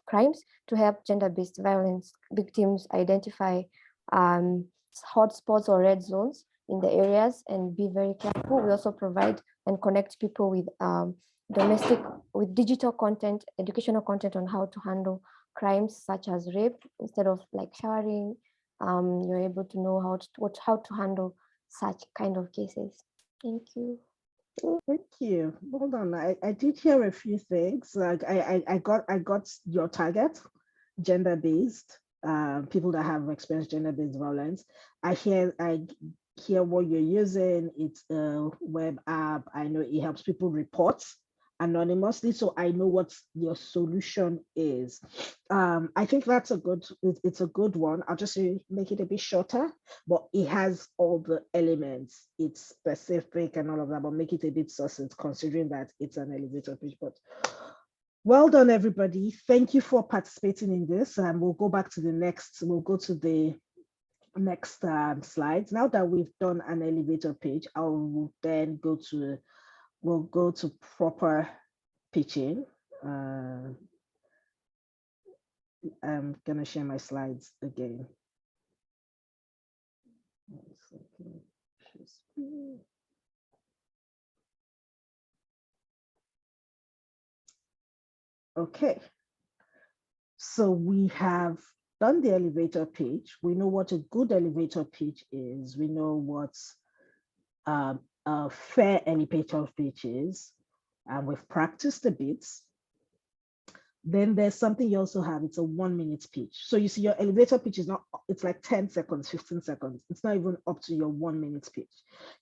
crimes to help gender-based violence victims identify hotspots or red zones in the areas and be very careful. We also provide and connect people with digital content, educational content on how to handle crimes such as rape. Instead of like showering, you're able to know how to handle such kind of cases. Thank you. Thank you. Hold on. I did hear a few things. Like I got your target, gender-based, people that have experienced gender-based violence. I hear what you're using. It's a web app. I know it helps people report anonymously, so I know what your solution is. I think that's it's a good one. I'll just make it a bit shorter, but it has all the elements. It's specific and all of that, but make it a bit succinct considering that it's an elevator pitch. But well done, everybody. Thank you for participating in this. And we'll go back to we'll go to the next slides. Now that we've done an elevator page, we'll go to proper pitching. I'm gonna share my slides again. Okay, so we have done the elevator pitch. We know what a good elevator pitch is. We know what a fair elevator pitch is, and we've practiced a bit. Then there's something you also have, it's a 1 minute pitch. So you see your elevator pitch is not, it's like 10 seconds, 15 seconds. It's not even up to your 1 minute pitch.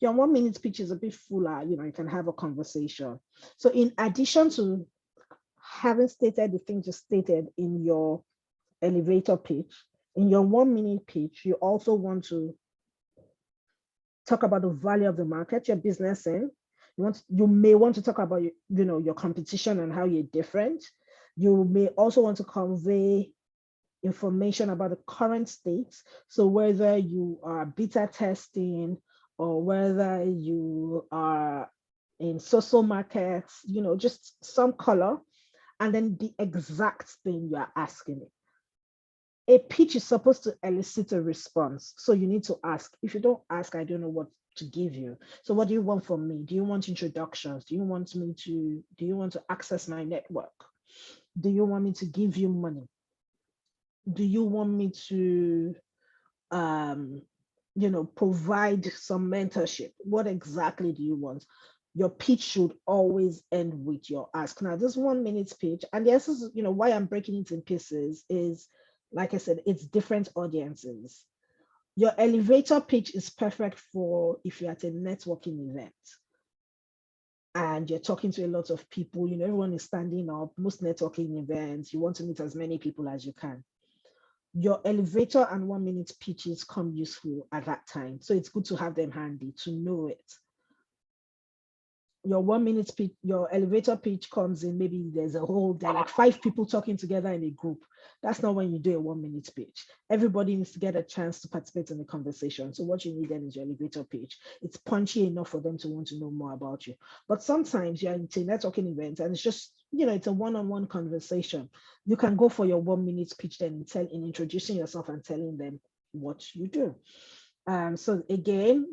Your 1 minute pitch is a bit fuller, you can have a conversation. So in addition to having stated the things you stated in your elevator pitch, in your 1 minute pitch, you also want to talk about the value of the market your business in. You may want to talk about your competition and how you're different. You may also want to convey information about the current state. So whether you are beta testing or whether you are in social markets, just some color, and then the exact thing you are asking it. A pitch is supposed to elicit a response. So you need to ask. If you don't ask, I don't know what to give you. So what do you want from me? Do you want introductions? Do you want to access my network? Do you want me to give you money? Do you want me to provide some mentorship? What exactly do you want? Your pitch should always end with your ask. Now, this 1 minute pitch, and the essence, why I'm breaking it in pieces is, like I said, it's different audiences. Your elevator pitch is perfect for if you're at a networking event and you're talking to a lot of people, everyone is standing up. Most networking events, you want to meet as many people as you can. Your elevator and 1 minute pitches come useful at that time. So it's good to have them handy to know it. Your 1 minute pitch, your elevator pitch comes in, maybe there are like 5 people talking together in a group. That's not when you do a 1 minute pitch. Everybody needs to get a chance to participate in the conversation. So what you need then is your elevator pitch. It's punchy enough for them to want to know more about you. But sometimes you're into a networking event and it's just, it's a one-on-one conversation. You can go for your 1 minute pitch then in introducing yourself and telling them what you do. So again,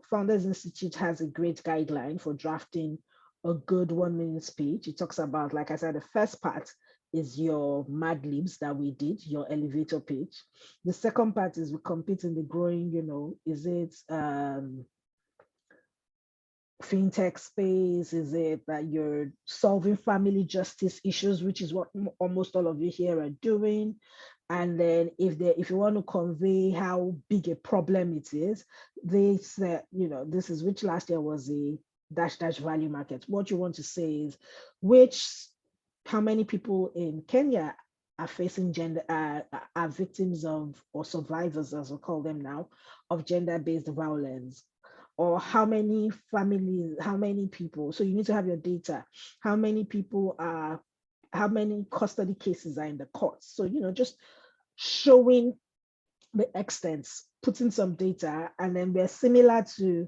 Founders Institute has a great guideline for drafting a good 1 minute speech. It talks about, like I said, the first part is your Mad Libs that we did, your elevator pitch. The second part is we compete in the growing, is it fintech space? Is it that you're solving family justice issues, which is what almost all of you here are doing? And then if you want to convey how big a problem it is, they said, this is which last year was a dash value market. What you want to say is how many people in Kenya are facing are victims of, or survivors, as we call them now, of gender-based violence. Or how many families, how many people, so you need to have your data, how many custody cases are in the courts. So, just showing the extents, putting some data, and then we're similar to,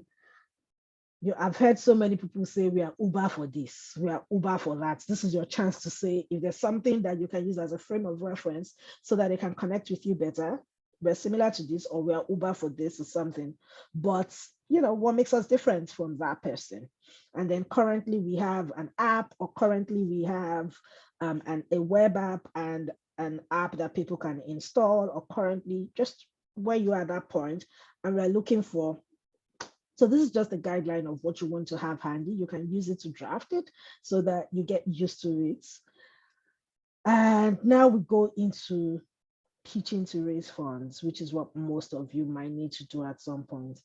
I've heard so many people say we are Uber for this, we are Uber for that. This is your chance to say, if there's something that you can use as a frame of reference so that they can connect with you better, we're similar to this, or we are Uber for this or something. But what makes us different from that person? And then currently we have an app, or currently we have a web app and an app that people can install, or currently just where you are at that point, and we're looking for So this is just a guideline of what you want to have handy. You can use it to draft it so that you get used to it. And now we go into pitching to raise funds, which is what most of you might need to do at some point.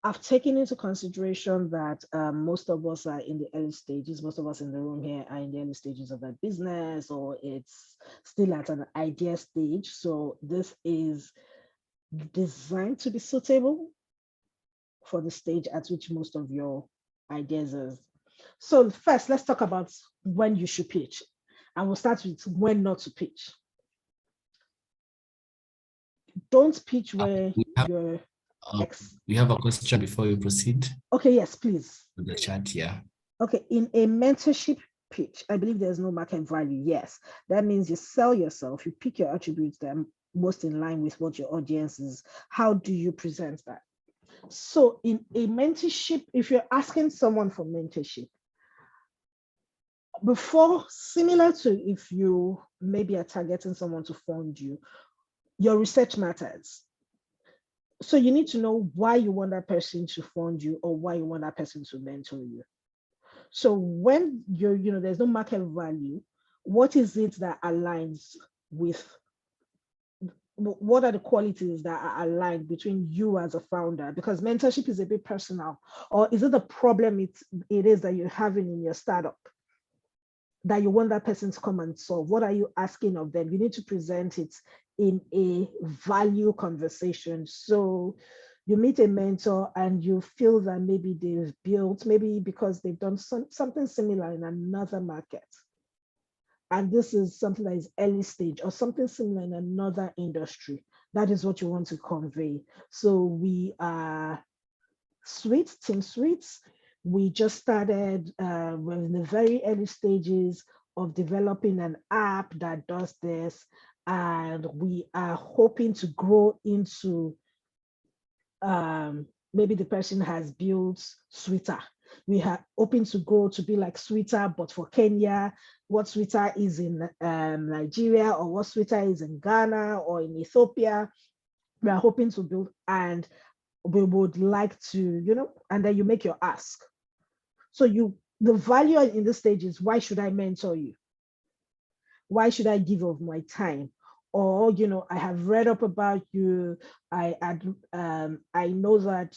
I've taken into consideration that most of us are in the early stages. Most of us in the room here are in the early stages of a business, or it's still at an idea stage. So this is designed to be suitable for the stage at which most of your ideas is. So first, let's talk about when you should pitch. And we'll start with when not to pitch. Don't pitch where you're we have a question before we proceed. Okay, yes, please. With the chat, yeah. Okay, in a mentorship pitch, I believe there's no market value. Yes, that means you sell yourself, you pick your attributes that are most in line with what your audience is. How do you present that? So in a mentorship, if you're asking someone for mentorship, before, similar to if you maybe are targeting someone to fund you, your research matters. So you need to know why you want that person to fund you or why you want that person to mentor you. So when you're, there's no market value, what is it that aligns with, what are the qualities that are aligned between you as a founder? Because mentorship is a bit personal. Or is it the problem it is that you're having in your startup that you want that person to come and solve? What are you asking of them? You need to present it in a value conversation. So you meet a mentor and you feel that maybe they've built, maybe because they've done something similar in another market. And this is something that is early stage or something similar in another industry. That is what you want to convey. So we are Team Sweets. We just started, we're in the very early stages of developing an app that does this. And we are hoping to grow into, maybe the person has built Sweeter. We are hoping to grow to be like Sweeter, but for Kenya, what Sweeter is in Nigeria, or what Sweeter is in Ghana or in Ethiopia. We are hoping to build, and we would like to, and then you make your ask. So the value in this stage is, why should I mentor you? Why should I give of my time? Or, I have read up about you. I know that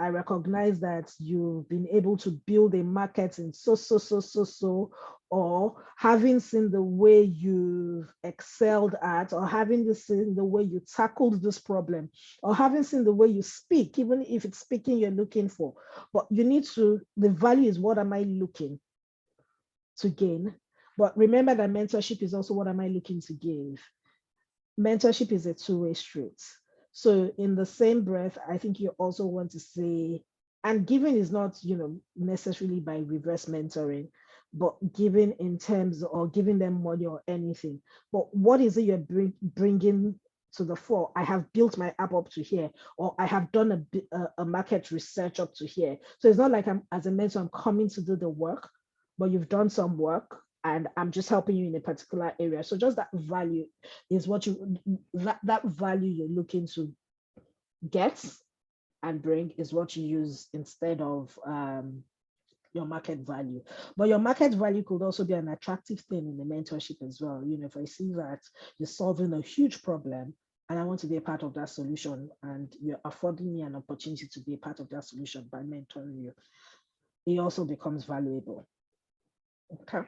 I recognize that you've been able to build a market in so, or having seen the way you've excelled at, or having seen the way you tackled this problem, or having seen the way you speak, even if it's speaking you're looking for. But you need to, the value is, what am I looking to gain? But remember that mentorship is also, what am I looking to give? Mentorship is a two-way street. So in the same breath, I think you also want to say, and giving is not, necessarily by reverse mentoring, but giving in terms, or giving them money or anything. But what is it you're bringing to the fore? I have built my app up to here, or I have done a market research up to here. So it's not like as a mentor, I'm coming to do the work, but you've done some work and I'm just helping you in a particular area. So just that value is what that value you're looking to get and bring is what you use instead of your market value. But your market value could also be an attractive thing in the mentorship as well. If I see that you're solving a huge problem and I want to be a part of that solution, and you're affording me an opportunity to be a part of that solution by mentoring you, it also becomes valuable. Okay.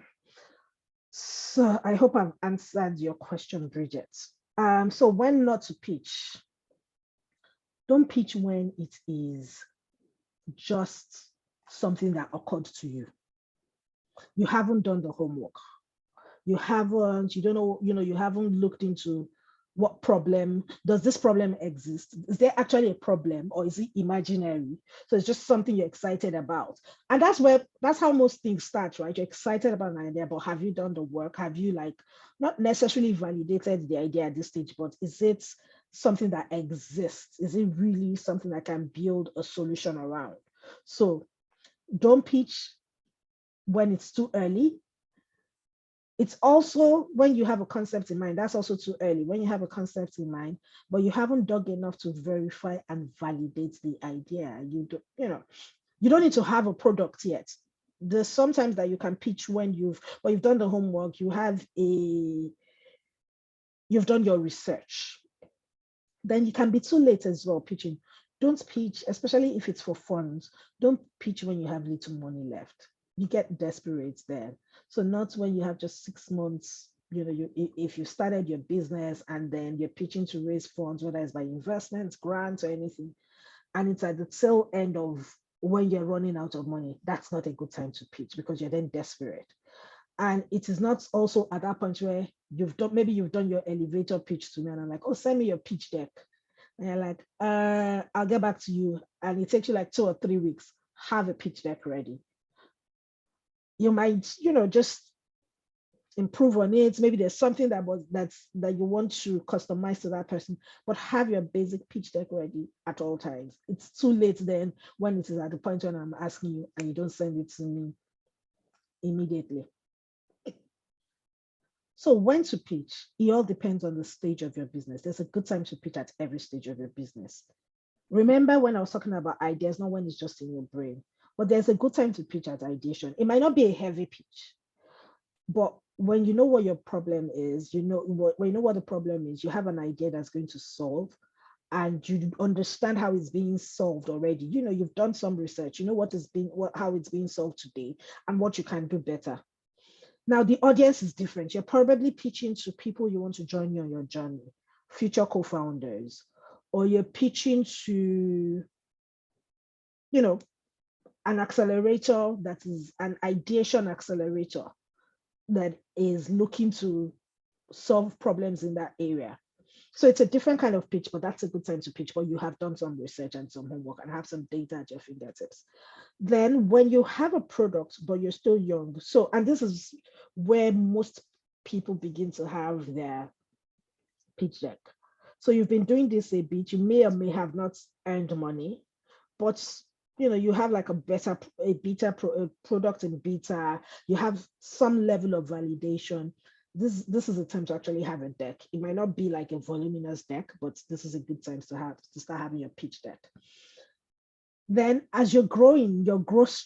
So I hope I've answered your question, Bridget. So when not to pitch? Don't pitch when it is just something that occurred to you. You haven't done the homework. You don't know, you haven't looked into what problem, does this problem exist? Is there actually a problem, or is it imaginary? So it's just something you're excited about. And that's how most things start, right? You're excited about an idea, but have you done the work? Have you not necessarily validated the idea at this stage, but is it something that exists? Is it really something that can build a solution around? So don't pitch when it's too early. It's also when you have a concept in mind, that's also too early. When you have a concept in mind, but you haven't dug enough to verify and validate the idea, you don't need to have a product yet. There's sometimes that you can pitch when you've done the homework, you've done your research. Then you can be too late as well pitching. Don't pitch, especially if it's for funds. Don't pitch when you have little money left. You get desperate then. So not when you have just 6 months, if you started your business and then you're pitching to raise funds, whether it's by investments, grants, or anything, and it's at the tail end of when you're running out of money, that's not a good time to pitch because you're then desperate. And it is not also at that point where you've done your elevator pitch to me and I'm like, oh, send me your pitch deck. And you're like, I'll get back to you. And it takes you like 2 or 3 weeks. Have a pitch deck ready. You might, just improve on it. Maybe there's something that you want to customize to that person, but have your basic pitch deck ready at all times. It's too late then when it is at the point when I'm asking you and you don't send it to me immediately. So when to pitch, it all depends on the stage of your business. There's a good time to pitch at every stage of your business. Remember when I was talking about ideas, not when it's just in your brain, but there's a good time to pitch at ideation. It might not be a heavy pitch, but when you know what your problem is, when you know what the problem is, you have an idea that's going to solve, and you understand how it's being solved already. You've done some research, you know how it's being solved today and what you can do better. Now, the audience is different. You're probably pitching to people you want to join you on your journey, future co-founders, or you're pitching to, an accelerator that is an ideation accelerator that is looking to solve problems in that area. So it's a different kind of pitch, but that's a good time to pitch, but you have done some research and some homework and have some data at your fingertips. Then when you have a product, but you're still young, and this is where most people begin to have their pitch deck. So you've been doing this a bit, you may or may have not earned money, but you have like a product in beta, you have some level of validation. This is a time to actually have a deck. It might not be like a voluminous deck, but this is a good time to start having your pitch deck. Then as you're growing, your growth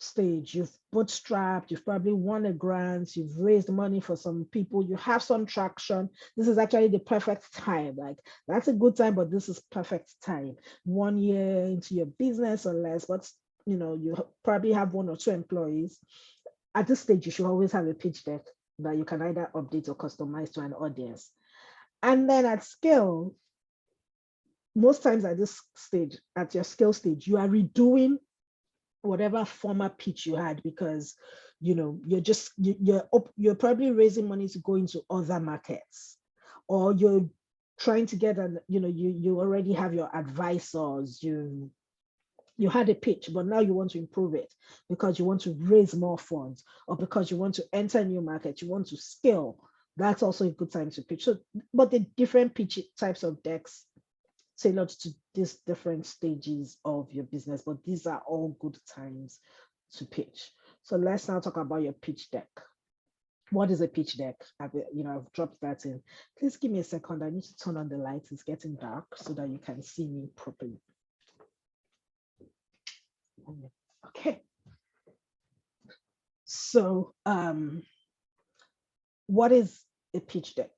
stage, you've bootstrapped, you've probably won a grant, you've raised money for some people, you have some traction. This is actually the perfect time. Like that's a good time, but this is perfect time. 1 year into your business or less, but you probably have 1 or 2 employees. At this stage, you should always have a pitch deck that you can either update or customize to an audience. And then at scale, most times at this stage, at your scale stage, you are redoing whatever former pitch you had because you're probably raising money to go into other markets, or you're trying to get you already have your advisors, you had a pitch, but now you want to improve it because you want to raise more funds or because you want to enter a new market, you want to scale. That's also a good time to pitch. So, but the different pitch types of decks tailored to these different stages of your business, but these are all good times to pitch. So let's now talk about your pitch deck. What is a pitch deck? I've dropped that in. Please give me a second. I need to turn on the lights. It's getting dark so that you can see me properly. Okay. So what is a pitch deck?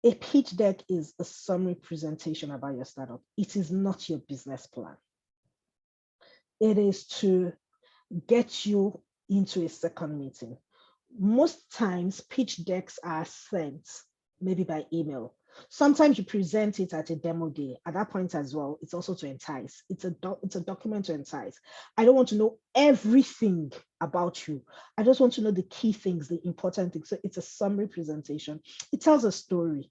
A pitch deck is a summary presentation about your startup. It is not your business plan. It is to get you into a second meeting. Most times, pitch decks are sent maybe by email. Sometimes you present it at a demo day. At that point as well, it's also to entice. It's a document to entice. I don't want to know everything about you. I just want to know the key things, the important things. So it's a summary presentation. It tells a story.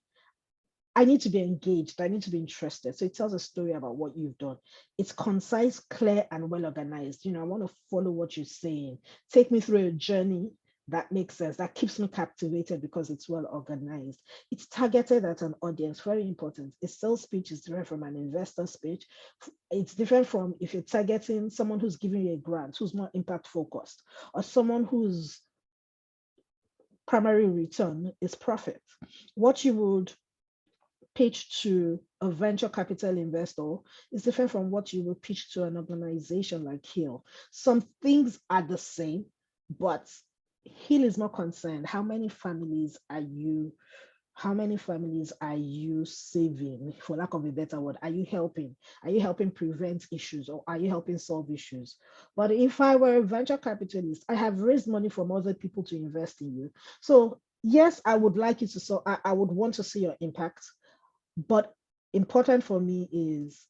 I need to be engaged. I need to be interested. So it tells a story about what you've done. It's concise, clear, and well organized. I want to follow what you're saying. Take me through a journey That makes sense. That keeps me captivated because it's well organized. It's targeted at an audience, very important. A sales pitch is different from an investor pitch. It's different from if you're targeting someone who's giving you a grant, who's more impact focused, or someone whose primary return is profit. What you would pitch to a venture capital investor is different from what you would pitch to an organization like Hill. Some things are the same, but Hill is more concerned. How many families are you saving, for lack of a better word? Are you helping? Are you helping prevent issues, or are you helping solve issues? But if I were a venture capitalist, I have raised money from other people to invest in you. So yes, I would like you to, I would want to see your impact, but important for me is,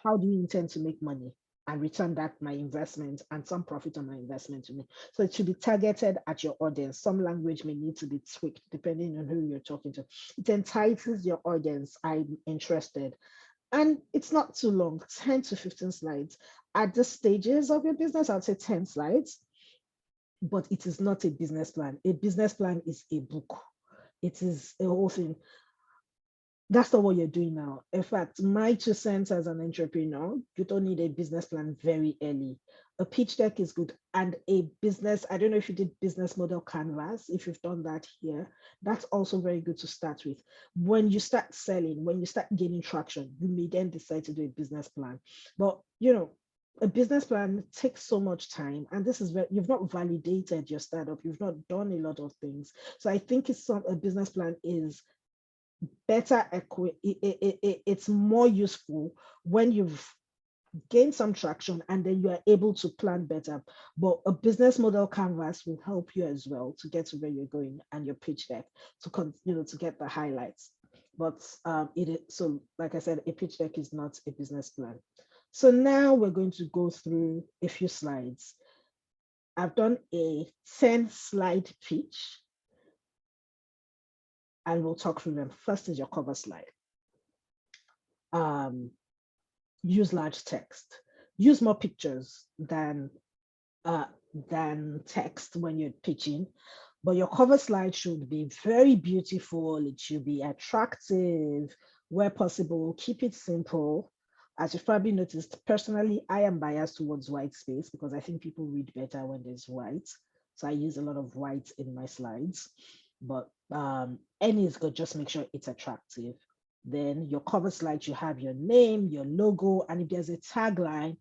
how do you intend to make money and return that my investment and some profit on my investment to me? So it should be targeted at your audience. Some language may need to be tweaked depending on who you're talking to. It entitles your audience. I'm interested. And it's not too long, 10 to 15 slides. At the stages of your business, I'd say 10 slides, but it is not a business plan. A business plan is a book. It is a whole thing. That's not what you're doing now. In fact, my 2 cents as an entrepreneur, you don't need a business plan very early. A pitch deck is good. And a business, I don't know if you did business model canvas, if you've done that here, that's also very good to start with. When you start selling, when you start gaining traction, you may then decide to do a business plan. But, a business plan takes so much time, and this is where you've not validated your startup, you've not done a lot of things. So I think a business plan is better it's more useful when you've gained some traction and then you are able to plan better. But a business model canvas will help you as well to get to where you're going, and your pitch deck to get the highlights. But so like I said, a pitch deck is not a business plan. So now we're going to go through a few slides. I've done a 10-slide pitch, and we'll talk through them. First is your cover slide. Use large text. Use more pictures than text when you're pitching, but your cover slide should be very beautiful. It should be attractive where possible. Keep it simple. As you've probably noticed, personally, I am biased towards white space because I think people read better when there's white. So I use a lot of white in my slides. But any is good, just make sure it's attractive. Then your cover slide, you have your name, your logo, and if there's a tagline,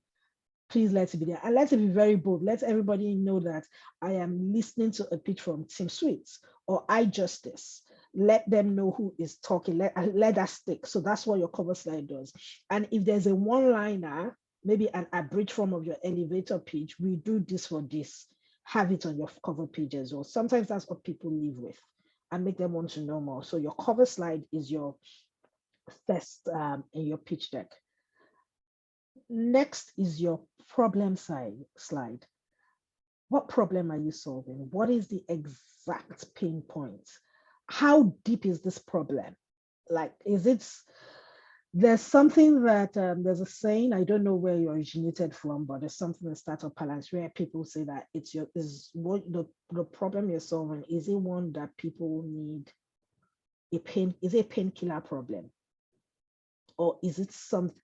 please let it be there. And let it be very bold. Let everybody know that I am listening to a pitch from Team Sweets or iJustice. Let them know who is talking. Let that stick. So that's what your cover slide does. And if there's a one-liner, maybe an abridged form of your elevator pitch, we do this for this. Have it on your cover page as well. Sometimes that's what people leave with and make them want to know more. So your cover slide is your first in your pitch deck. Next is your problem slide. What problem are you solving? What is the exact pain point? How deep is this problem? Like, there's something that, there's a saying, I don't know where you originated from, but there's something in startup parlance where people say that the problem you're solving, is it one that people need is it a painkiller problem? Or is it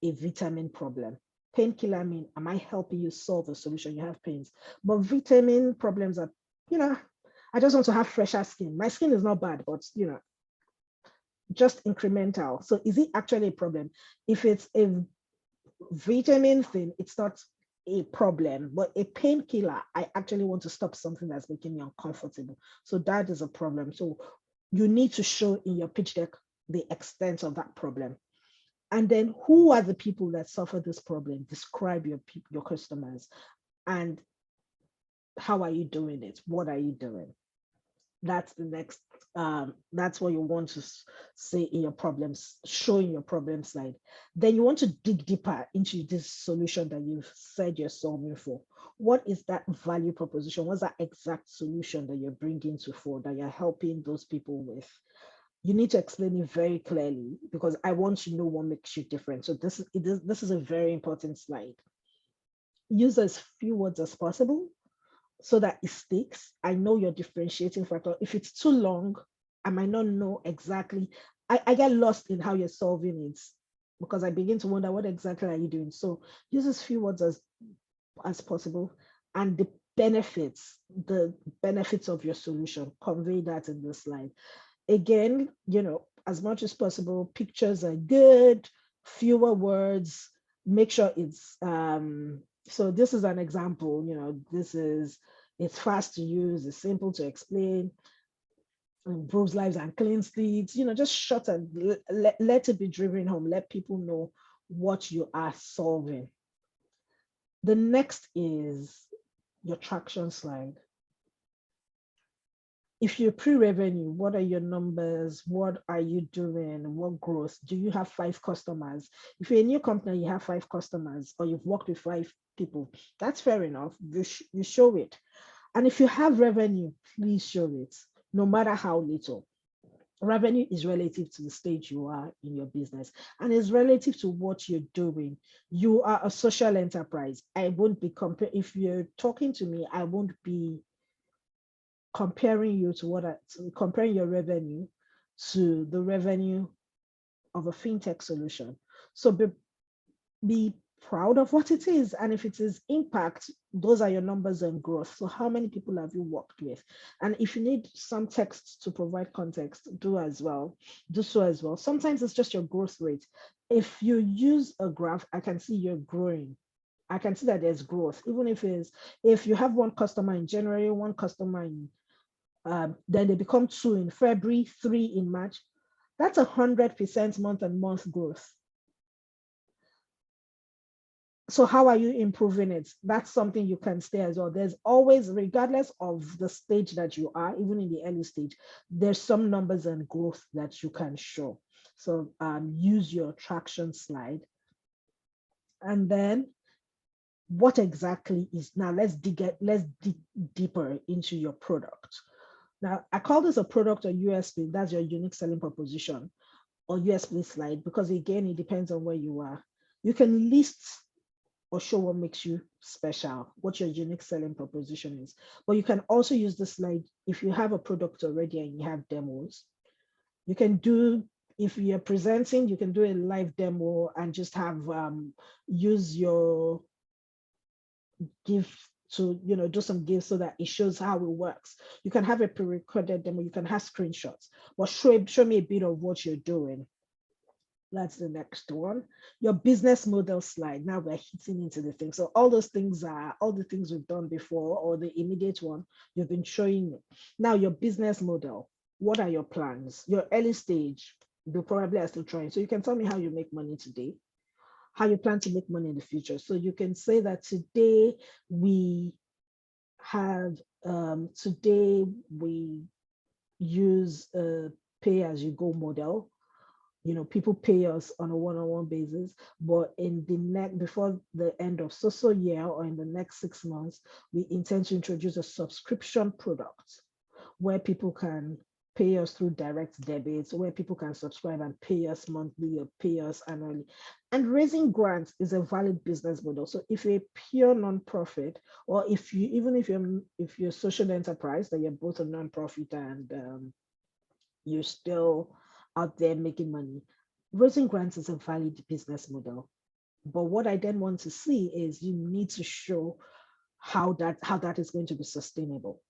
a vitamin problem? Painkiller mean, am I helping you solve a solution? You have pains. But vitamin problems are, I just want to have fresher skin. My skin is not bad, but just incremental. So is it actually a problem? If it's a vitamin thing, it's not a problem, but a painkiller, I actually want to stop something that's making me uncomfortable. So that is a problem. So you need to show in your pitch deck the extent of that problem. And then who are the people that suffer this problem? Describe your customers and how are you doing it? What are you doing? That's the next, that's what you want to say in your problems, showing your problem slide. Then you want to dig deeper into this solution that you've said you're solving for. What is that value proposition? What's that exact solution that you're bringing that you're helping those people with? You need to explain it very clearly because I want to know what makes you different. So this is a very important slide. Use as few words as possible. so that it sticks. I know your differentiating factor. If it's too long, I might not know exactly. I get lost in how you're solving it because I begin to wonder what exactly are you doing. So use as few words as possible, and the benefits of your solution, convey that in the slide. Again, as much as possible, pictures are good, fewer words, make sure it's so this is an example, it's fast to use, it's simple to explain, improves lives and clean streets, just short and let it be driven home, let people know what you are solving. The next is your traction slide. If you're pre-revenue, what are your numbers? What are you doing? What growth? Do you have 5 customers? If you're a new company, you have 5 customers, or you've worked with 5 people, that's fair enough. You show it. And if you have revenue, please show it, no matter how little. Revenue is relative to the stage you are in your business, and is relative to what you're doing. You are a social enterprise. I won't be if you're talking to me, I won't be comparing you to comparing your revenue to the revenue of a fintech solution. So be proud of what it is, and if it is impact, those are your numbers and growth. So how many people have you worked with? And if you need some text to provide context, do so as well. Sometimes it's just your growth rate. If you use a graph, I can see you're growing. I can see that there's growth, even if you have 1 customer in January, 1 customer in then they become 2 in February, 3 in March. That's 100% month-on-month growth. So how are you improving it? That's something you can stay as well. There's always, regardless of the stage that you are, even in the early stage, there's some numbers and growth that you can show. So use your traction slide. And then what exactly is, now let's dig deeper into your product. Now, I call this a product or USP. That's your unique selling proposition or USP slide, because again, it depends on where you are. You can list or show what makes you special, what your unique selling proposition is. But you can also use the slide if you have a product already and you have demos. You can do, if you're presenting, you can do a live demo and just have, use your gift to do some gifts so that it shows how it works. You can have a pre-recorded demo, you can have screenshots, but show me a bit of what you're doing. That's the next one. Your business model slide. Now we're hitting into the thing. So all those things are all the things we've done before, or the immediate one you've been showing me. Now your business model. What are your plans? Your early stage, you probably are still trying. So you can tell me how you make money today, how you plan to make money in the future. So you can say that today we have, we use a pay-as-you-go model. People pay us on a one-on-one basis, but in the before the end of so year, or in the next 6 months, we intend to introduce a subscription product where people can pay us through direct debits, where people can subscribe and pay us monthly or pay us annually. And raising grants is a valid business model. So if you're a pure nonprofit, or if you're a social enterprise, that you're both a nonprofit and you're still out there making money, raising grants is a valid business model. But what I then want to see is you need to show how that is going to be sustainable.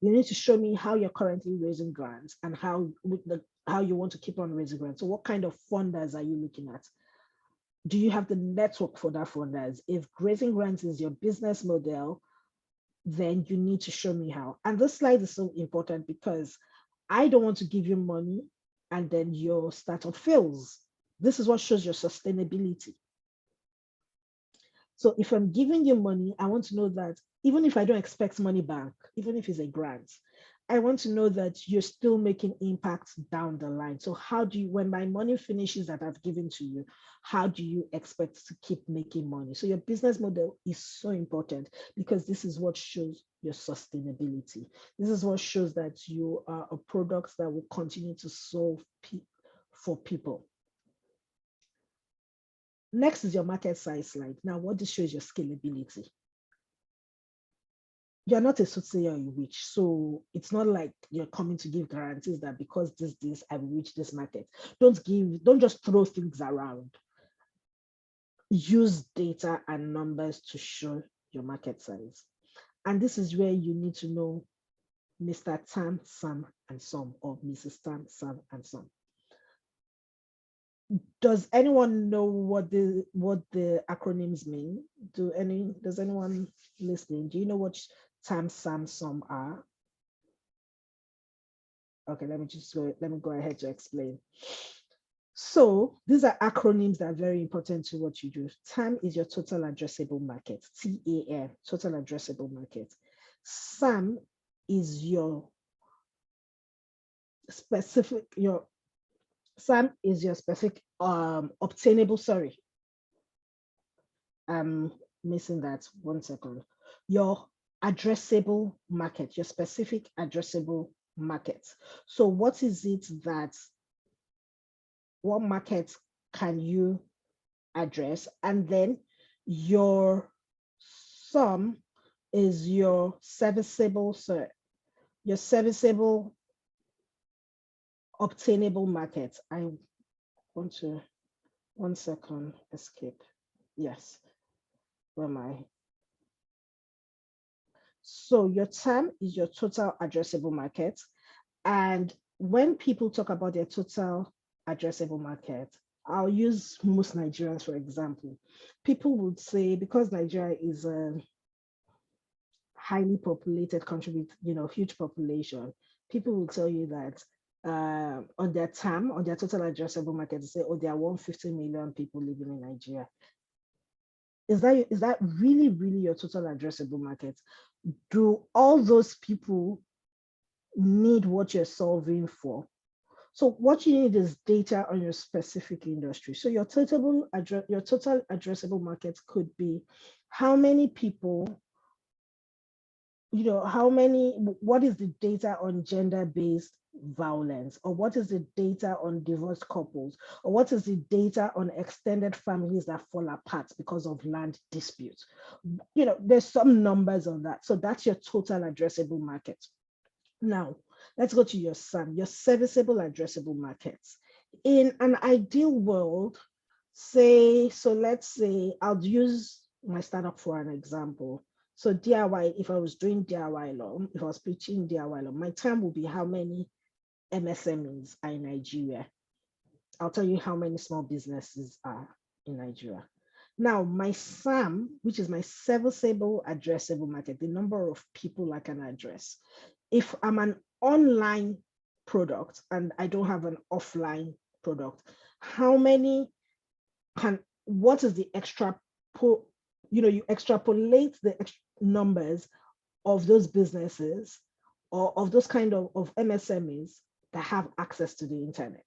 You need to show me how you're currently raising grants and how you want to keep on raising grants. So what kind of funders are you looking at? Do you have the network for that funders? If raising grants is your business model, then you need to show me how. And this slide is so important because I don't want to give you money and then your startup fails. This is what shows your sustainability. So if I'm giving you money, I want to know that even if I don't expect money back, even if it's a grant, I want to know that you're still making impact down the line. So how do you, when my money finishes that I've given to you, how do you expect to keep making money? So your business model is so important because this is what shows your sustainability. This is what shows that you are a product that will continue to solve for people. Next is your market size slide. Now, what this shows your scalability. you're not a soothsayer or a witch. So it's not like you're coming to give guarantees that because this, I will reach this market. Don't just throw things around. Use data and numbers to show your market size. And this is where you need to know Mr. Tam, Sam, and Some, or Mrs. Tam, Sam, and Some. Does anyone know what the acronyms mean? Does anyone listening? Do you know what Tam, Sam, Some are? Okay, let me go ahead to explain. So these are acronyms that are very important to what you do. TAM is your total addressable market, TAM, total addressable market. SAM is your specific, obtainable, sorry. I'm missing that, 1 second. Your addressable market, your specific addressable market. So what is it what market can you address? And then your SUM is your serviceable obtainable market. I want to, 1 second, escape. Yes, where am I? So your TAM is your total addressable market. And when people talk about their total addressable market, I'll use most Nigerians, for example. People would say, because Nigeria is a highly populated country with huge population, people will tell you that on their TAM, on their total addressable market, they say, oh, there are 150 million people living in Nigeria. Is that really, really your total addressable market? Do all those people need what you're solving for? So what you need is data on your specific industry. So your total addressable market could be how many people, what is the data on gender-based violence, or what is the data on divorced couples, or what is the data on extended families that fall apart because of land disputes? There's some numbers on that. So that's your total addressable market. Now, let's go to your SAM, your serviceable addressable markets. In an ideal world, let's say, I'll use my startup for an example. So DIY, if I was doing DIY law, if I was pitching DIY law, my TAM would be how many MSMEs are in Nigeria. I'll tell you how many small businesses are in Nigeria. Now, my SAM, which is my serviceable addressable market, the number of people I can address. If I'm an online product and I don't have an offline product, what is the you extrapolate the numbers of those businesses or of those kind of MSMEs that have access to the internet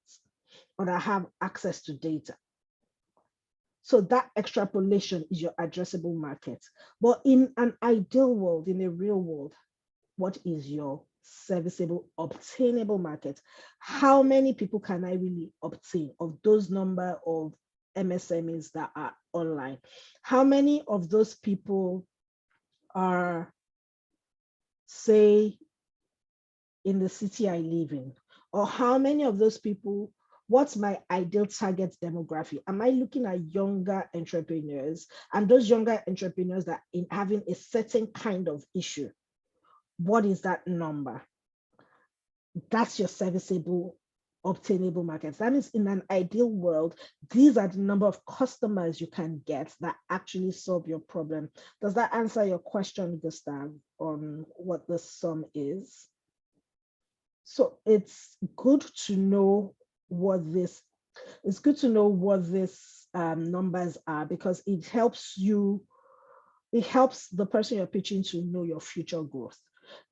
or that have access to data. So that extrapolation is your addressable market. But in an ideal world, in a real world, what is your serviceable obtainable market? How many people can I really obtain of those number of MSMEs that are online? How many of those people are, say, in the city I live in? Or how many of those people, what's my ideal target demographic? Am I looking at younger entrepreneurs, and those younger entrepreneurs that are having a certain kind of issue? What is that number? That's your serviceable obtainable markets. That means in an ideal world, these are the number of customers you can get that actually solve your problem. Does that answer your question, Gustav, on what the sum is? So it's good to know what these numbers are, because it helps the person you're pitching to know your future growth.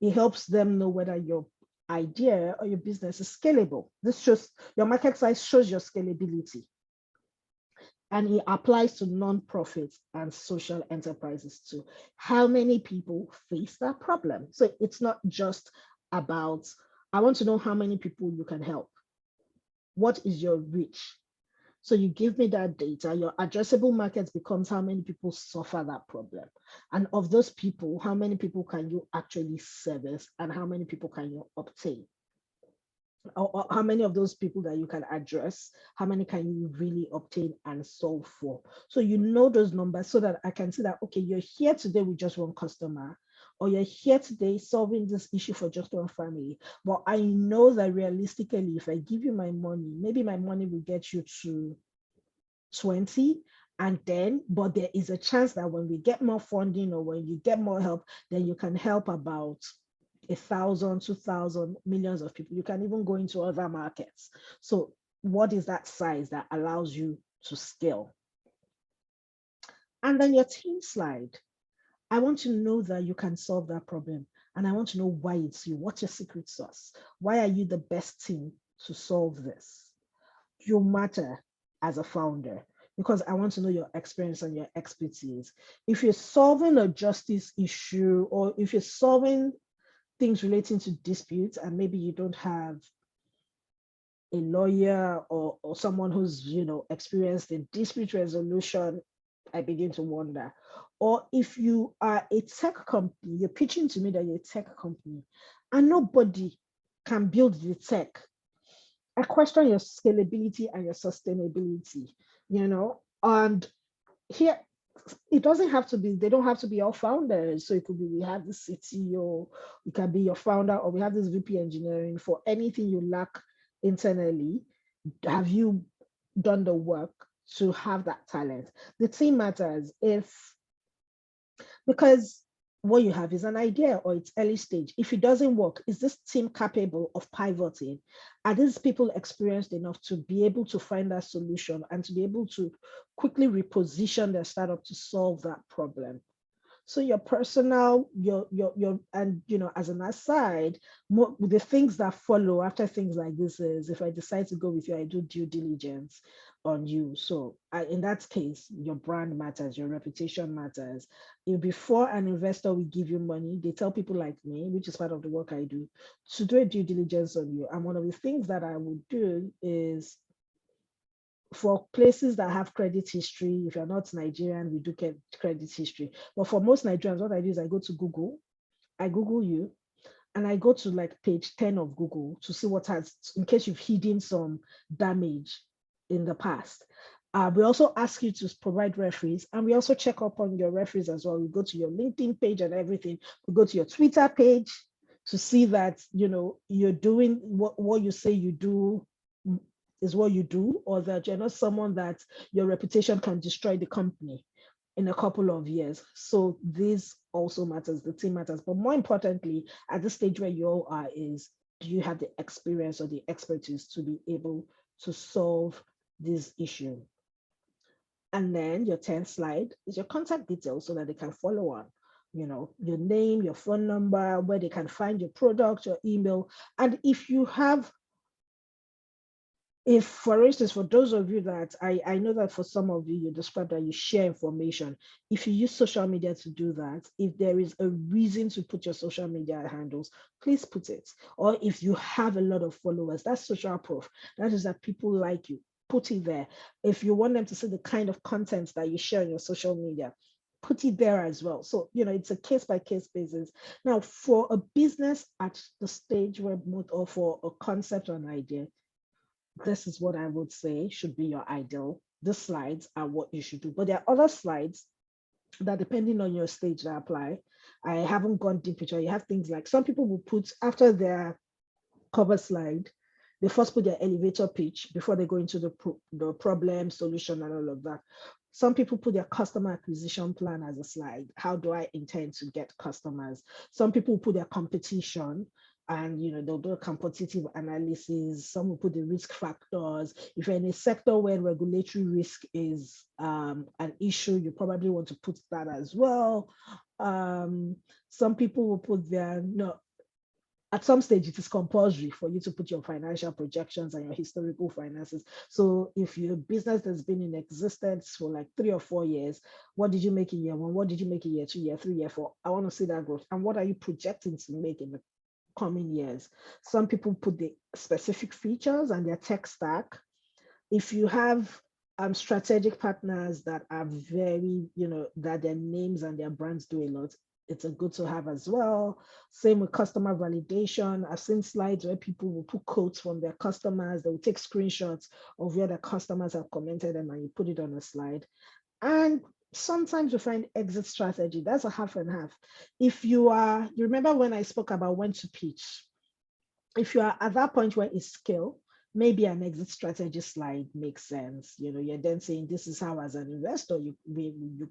It helps them know whether your idea or your business is scalable. This shows your market size, shows your scalability. And it applies to non-profits and social enterprises too. How many people face that problem? So it's not just about, I want to know how many people you can help. What is your reach? So you give me that data, your addressable market becomes how many people suffer that problem. And of those people, how many people can you actually service and how many people can you obtain? Or how many of those people that you can address, how many can you really obtain and solve for? So you know those numbers so that I can see that, okay, you're here today with just one customer, or you're here today solving this issue for just one family. But I know that realistically, if I give you my money, maybe my money will get you to 20. And then, but there is a chance that when we get more funding or when you get more help, then you can help about 1,000, 2,000, millions of people. You can even go into other markets. So what is that size that allows you to scale? And then your team slide. I want to know that you can solve that problem. And I want to know why it's you. What's your secret sauce? Why are you the best team to solve this? You matter as a founder because I want to know your experience and your expertise. If you're solving a justice issue or if you're solving things relating to disputes and maybe you don't have a lawyer or someone who's, experienced in dispute resolution, I begin to wonder. Or if you are a tech company, you're pitching to me that you're a tech company and nobody can build the tech. I question your scalability and your sustainability, and here it doesn't have to be, they don't have to be all founders. So it could be, we have the CTO, it can be your founder, or we have this VP engineering. For anything you lack internally, have you done the work to have that talent? The team matters because what you have is an idea or it's early stage. If it doesn't work, is this team capable of pivoting? Are these people experienced enough to be able to find that solution and to be able to quickly reposition their startup to solve that problem? So your personal, your and as an aside, the things that follow after things like this is, if I decide to go with you, I do due diligence on you. So in that case, your brand matters, your reputation matters. Before an investor will give you money, they tell people like me, which is part of the work I do, to do a due diligence on you. And one of the things that I would do is, for places that have credit history, if you're not Nigerian, we do get credit history. But for most Nigerians, what I do is I go to Google, I Google you, and I go to like page 10 of Google to see what has, in case you've hidden some damage in the past. We also ask you to provide referees, and we also check up on your referees as well. We go to your LinkedIn page and everything. We go to your Twitter page to see that, you're doing what you say you do is what you do, or that you're not someone that your reputation can destroy the company in a couple of years. So this also matters, the team matters. But more importantly, at the stage where you all are is, do you have the experience or the expertise to be able to solve this issue? And then your 10th slide is your contact details so that they can follow on. Your name, your phone number, where they can find your product, your email. And if you have, for instance, for those of you that, I know that for some of you described that you share information. If you use social media to do that, if there is a reason to put your social media handles, please put it. Or if you have a lot of followers, that's social proof. That is that people like you, put it there. If you want them to see the kind of content that you share on your social media, put it there as well. So, it's a case-by-case basis. Now, for a business at the stage where, or for a concept or an idea, this is what I would say should be your ideal. The slides are what you should do. But there are other slides that, depending on your stage, that apply. I haven't gone deep into it. You have things like, some people will put, after their cover slide, they first put their elevator pitch before they go into the problem, solution, and all of that. Some people put their customer acquisition plan as a slide. How do I intend to get customers? Some people put their competition, and they'll do a competitive analysis. Some will put the risk factors. If you're in a sector where regulatory risk is an issue, you probably want to put that as well. Some people will put their, at some stage, it is compulsory for you to put your financial projections and your historical finances. So if you're a business that's been in existence for like 3 or 4 years, what did you make in year 1? What did you make in year 2, year 3, year 4? I want to see that growth. And what are you projecting to make in the coming years? Some people put the specific features and their tech stack. If you have strategic partners that are very, that their names and their brands do a lot. It's a good to have as well. Same with customer validation. I've seen slides where people will put quotes from their customers. They will take screenshots of where the customers have commented them and you put it on a slide. And sometimes you find exit strategy. That's a half and half. If you remember when I spoke about when to pitch, if you are at that point where it's skill, maybe an exit strategy slide makes sense. You're then saying this is how, as an investor, you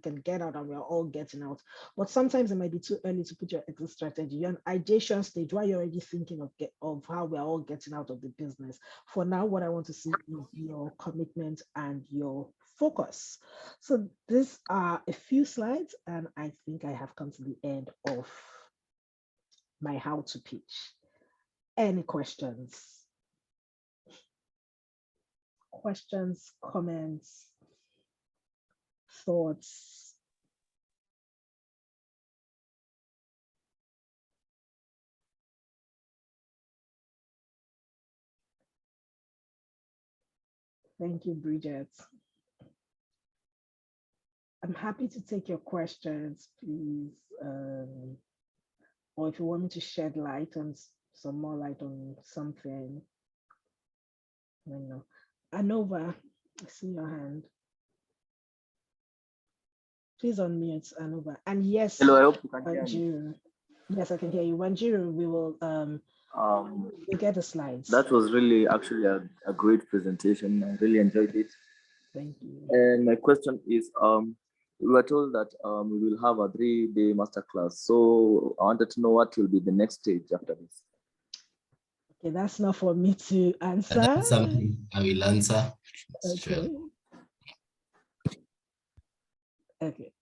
can get out, and we're all getting out. But sometimes it might be too early to put your exit strategy. You're on ideation stage where you're already thinking of how we're all getting out of the business. For now, what I want to see is your commitment and your focus. So these are a few slides, and I think I have come to the end of my how to pitch. Any questions? Questions, comments, thoughts? Thank you, Bridget. I'm happy to take your questions, please. Or if you want me to shed light on some more light on something, let me know. Anova, I see your hand. Please unmute, Anova. And yes, hello, I hope you can hear me. Yes, I can hear you. Wanjiru, we will we get the slides. That was really actually a great presentation. I really enjoyed it. Thank you. And my question is, we were told that we will have a 3-day masterclass. So I wanted to know what will be the next stage after this. Okay, that's not for me to answer. That's something I will answer. Okay. Sure. Okay.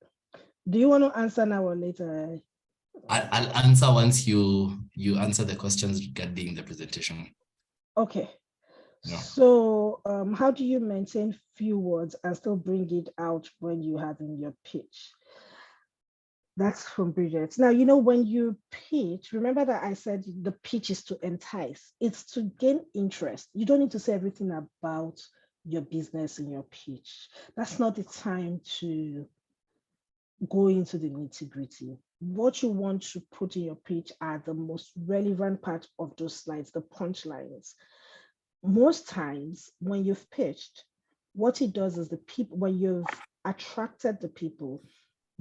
Do you want to answer now or later? I'll answer once you answer the questions regarding the presentation. Okay. Yeah. So how do you maintain few words and still bring it out when you have in your pitch? That's from Bridget. Now, when you pitch, remember that I said the pitch is to entice. It's to gain interest. You don't need to say everything about your business in your pitch. That's not the time to go into the nitty-gritty. What you want to put in your pitch are the most relevant part of those slides, the punchlines. Most times when you've pitched, what it does is the people, when you've attracted the people,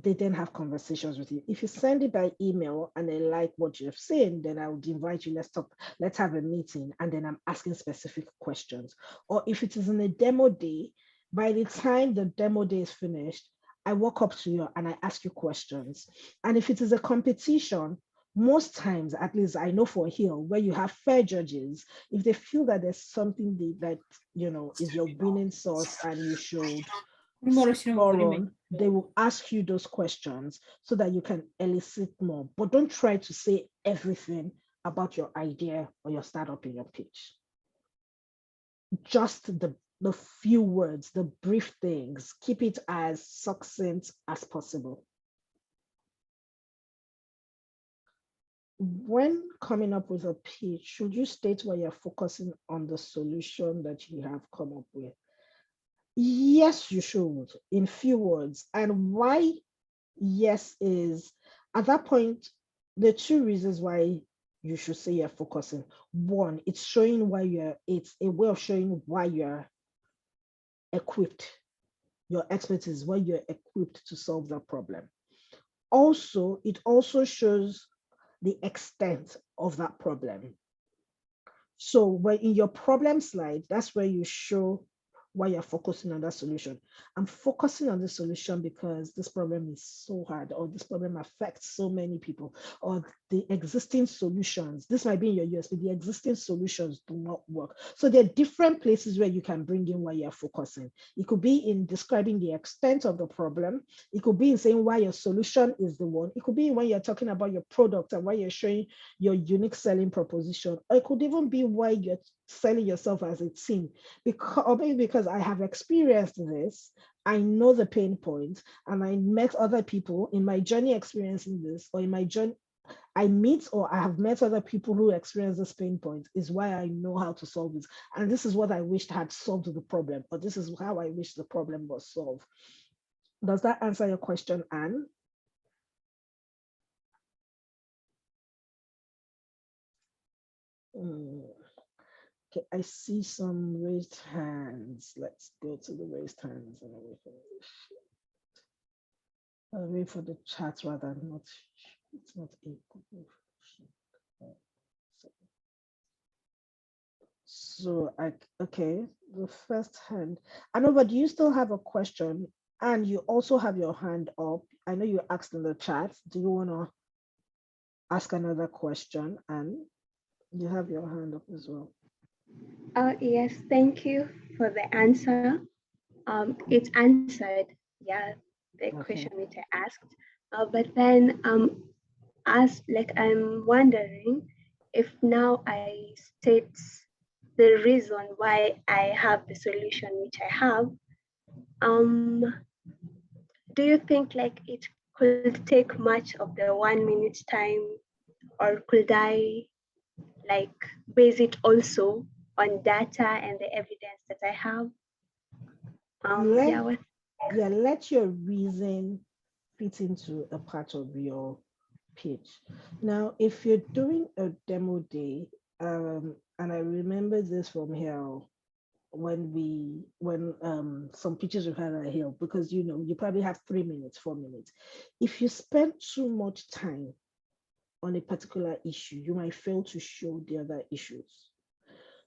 they then have conversations with you. If you send it by email and they like what you've seen, then I would invite you, let's talk, let's have a meeting, and then I'm asking specific questions. Or if it is in a demo day, by the time the demo day is finished, I walk up to you and I ask you questions. And if it is a competition, most times, at least I know for Hill, where you have fair judges, if they feel that there's something that is your winning source and you should score on, they will ask you those questions so that you can elicit more. But don't try to say everything about your idea or your startup in your pitch. Just the few words, the brief things, keep it as succinct as possible. When coming up with a pitch, should you state where you're focusing on the solution that you have come up with? Yes, you should, in few words. And why yes is, at that point, there are two reasons why you should say you're focusing. One, it's showing why it's a way of showing why you're equipped, your expertise, why you're equipped to solve that problem. Also, it also shows the extent of that problem. So when in your problem slide, that's where you show why you're focusing on that solution. I'm focusing on the solution because this problem is so hard, or this problem affects so many people, or the existing solutions, this might be in your USP, the existing solutions do not work. So there are different places where you can bring in why you're focusing. It could be in describing the extent of the problem. It could be in saying why your solution is the one. It could be when you're talking about your product and why you're showing your unique selling proposition. Or it could even be why you're selling yourself as a team, or maybe because I have experienced this, I know the pain points, and I met other people in my journey experiencing this, or in my journey I meet or I have met other people who experience this pain point is why I know how to solve it. And this is what I wished had solved the problem, or this is how I wish the problem was solved. Does that answer your question, Anne? Okay, I see some raised hands. Let's go to the raised hands and everything. I'll wait for the chat rather, not, it's not a good. So okay, the first hand. I know, but do you still have a question? And you also have your hand up. I know you asked in the chat. Do you want to ask another question? And you have your hand up as well. Yes, thank you for the answer. It's answered, yeah, the question which I asked. But then I'm wondering if now I state the reason why I have the solution which I have, do you think like it could take much of the 1 minute time, or could I like base it also on data and the evidence that I have? Let your reason fit into a part of your pitch. Now, if you're doing a demo day, and I remember this from here when some pitches we've had at Hill, because you probably have 3 minutes, 4 minutes. If you spend too much time on a particular issue, you might fail to show the other issues.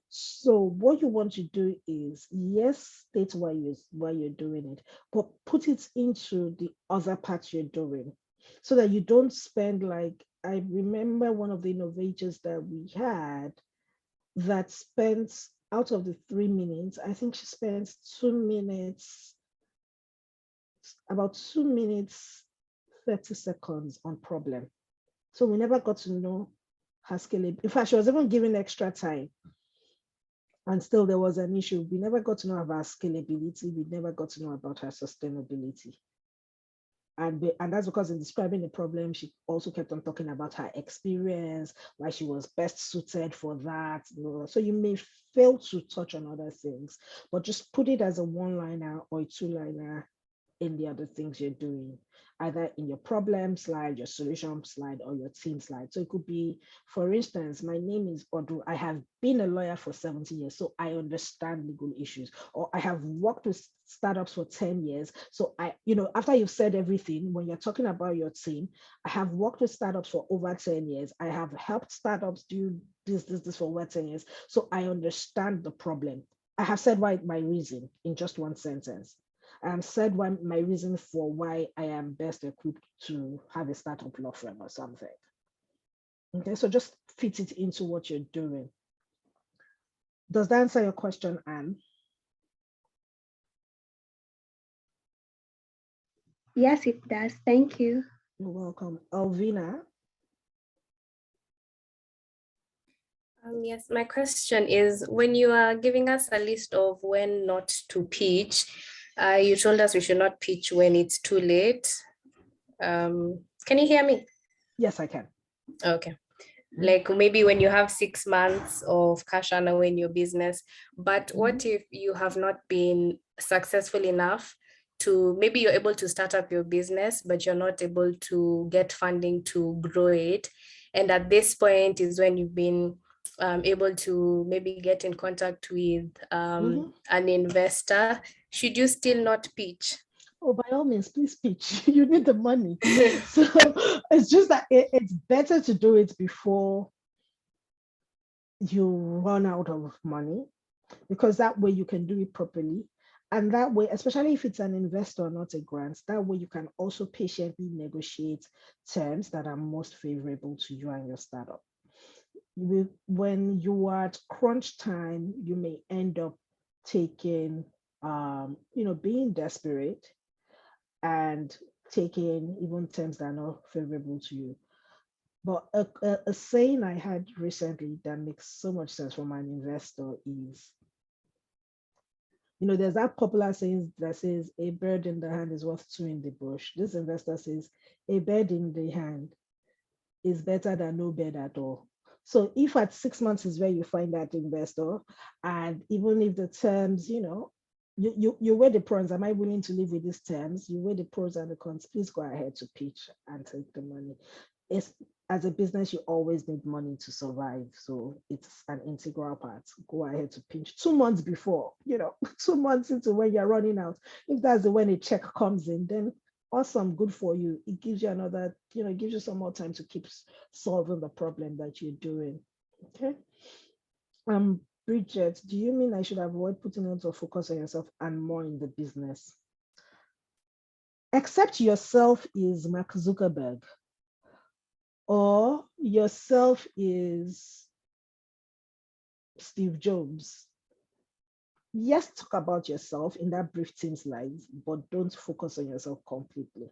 So what you want to do is, yes, state why you're doing it, but put it into the other parts you're doing, so that you don't spend like, I remember one of the innovators that we had that spent, out of the 3 minutes, I think she spent 2 minutes, about 2 minutes, 30 seconds on problem. So we never got to know her scalability. In fact, she was even given extra time. And still there was an issue. We never got to know about scalability. We never got to know about her sustainability. And that's because in describing the problem, she also kept on talking about her experience, why she was best suited for that. So you may fail to touch on other things, but just put it as a one-liner or a two-liner in the other things you're doing, either in your problem slide, your solution slide, or your team slide. So it could be, for instance, my name is Odu. I have been a lawyer for 17 years, so I understand legal issues. Or I have worked with startups for 10 years. So after you've said everything, when you're talking about your team, I have worked with startups for over 10 years. I have helped startups do this for over 10 years. So I understand the problem. I have said my reason in just one sentence. Said my reason for why I am best equipped to have a startup law firm or something. Okay, so just fit it into what you're doing. Does that answer your question, Anne? Yes, it does. Thank you. You're welcome. Alvina? Yes, my question is, when you are giving us a list of when not to pitch, you told us we should not pitch when it's too late. Can you hear me? Yes, I can. Okay. Like maybe when you have 6 months of cash runway in your business, but what if you have not been successful enough to, maybe you're able to start up your business, but you're not able to get funding to grow it. And at this point is when you've been able to maybe get in contact with an investor. Should you still not pitch? Oh, by all means, please pitch. You need the money. So it's just that it's better to do it before you run out of money, because that way you can do it properly. And that way, especially if it's an investor, not a grant, that way you can also patiently negotiate terms that are most favorable to you and your startup. When you are at crunch time, you may end up taking, being desperate and taking even terms that are not favorable to you. But a saying I had recently that makes so much sense from an investor is, there's that popular saying that says, a bird in the hand is worth two in the bush. This investor says, a bird in the hand is better than no bed at all. So if at 6 months is where you find that investor, and even if the terms, you weigh the pros, am I willing to live with these terms? You weigh the pros and the cons, please go ahead to pitch and take the money. As a business, you always need money to survive. So it's an integral part. Go ahead to pitch 2 months before, 2 months into when you're running out. If that's when a check comes in, then awesome, good for you. It gives you another, it gives you some more time to keep solving the problem that you're doing. Okay. Bridget, do you mean I should avoid putting a lot of focus on yourself and more in the business? Except yourself is Mark Zuckerberg, or yourself is Steve Jobs. Yes, talk about yourself in that brief team slides, but don't focus on yourself completely.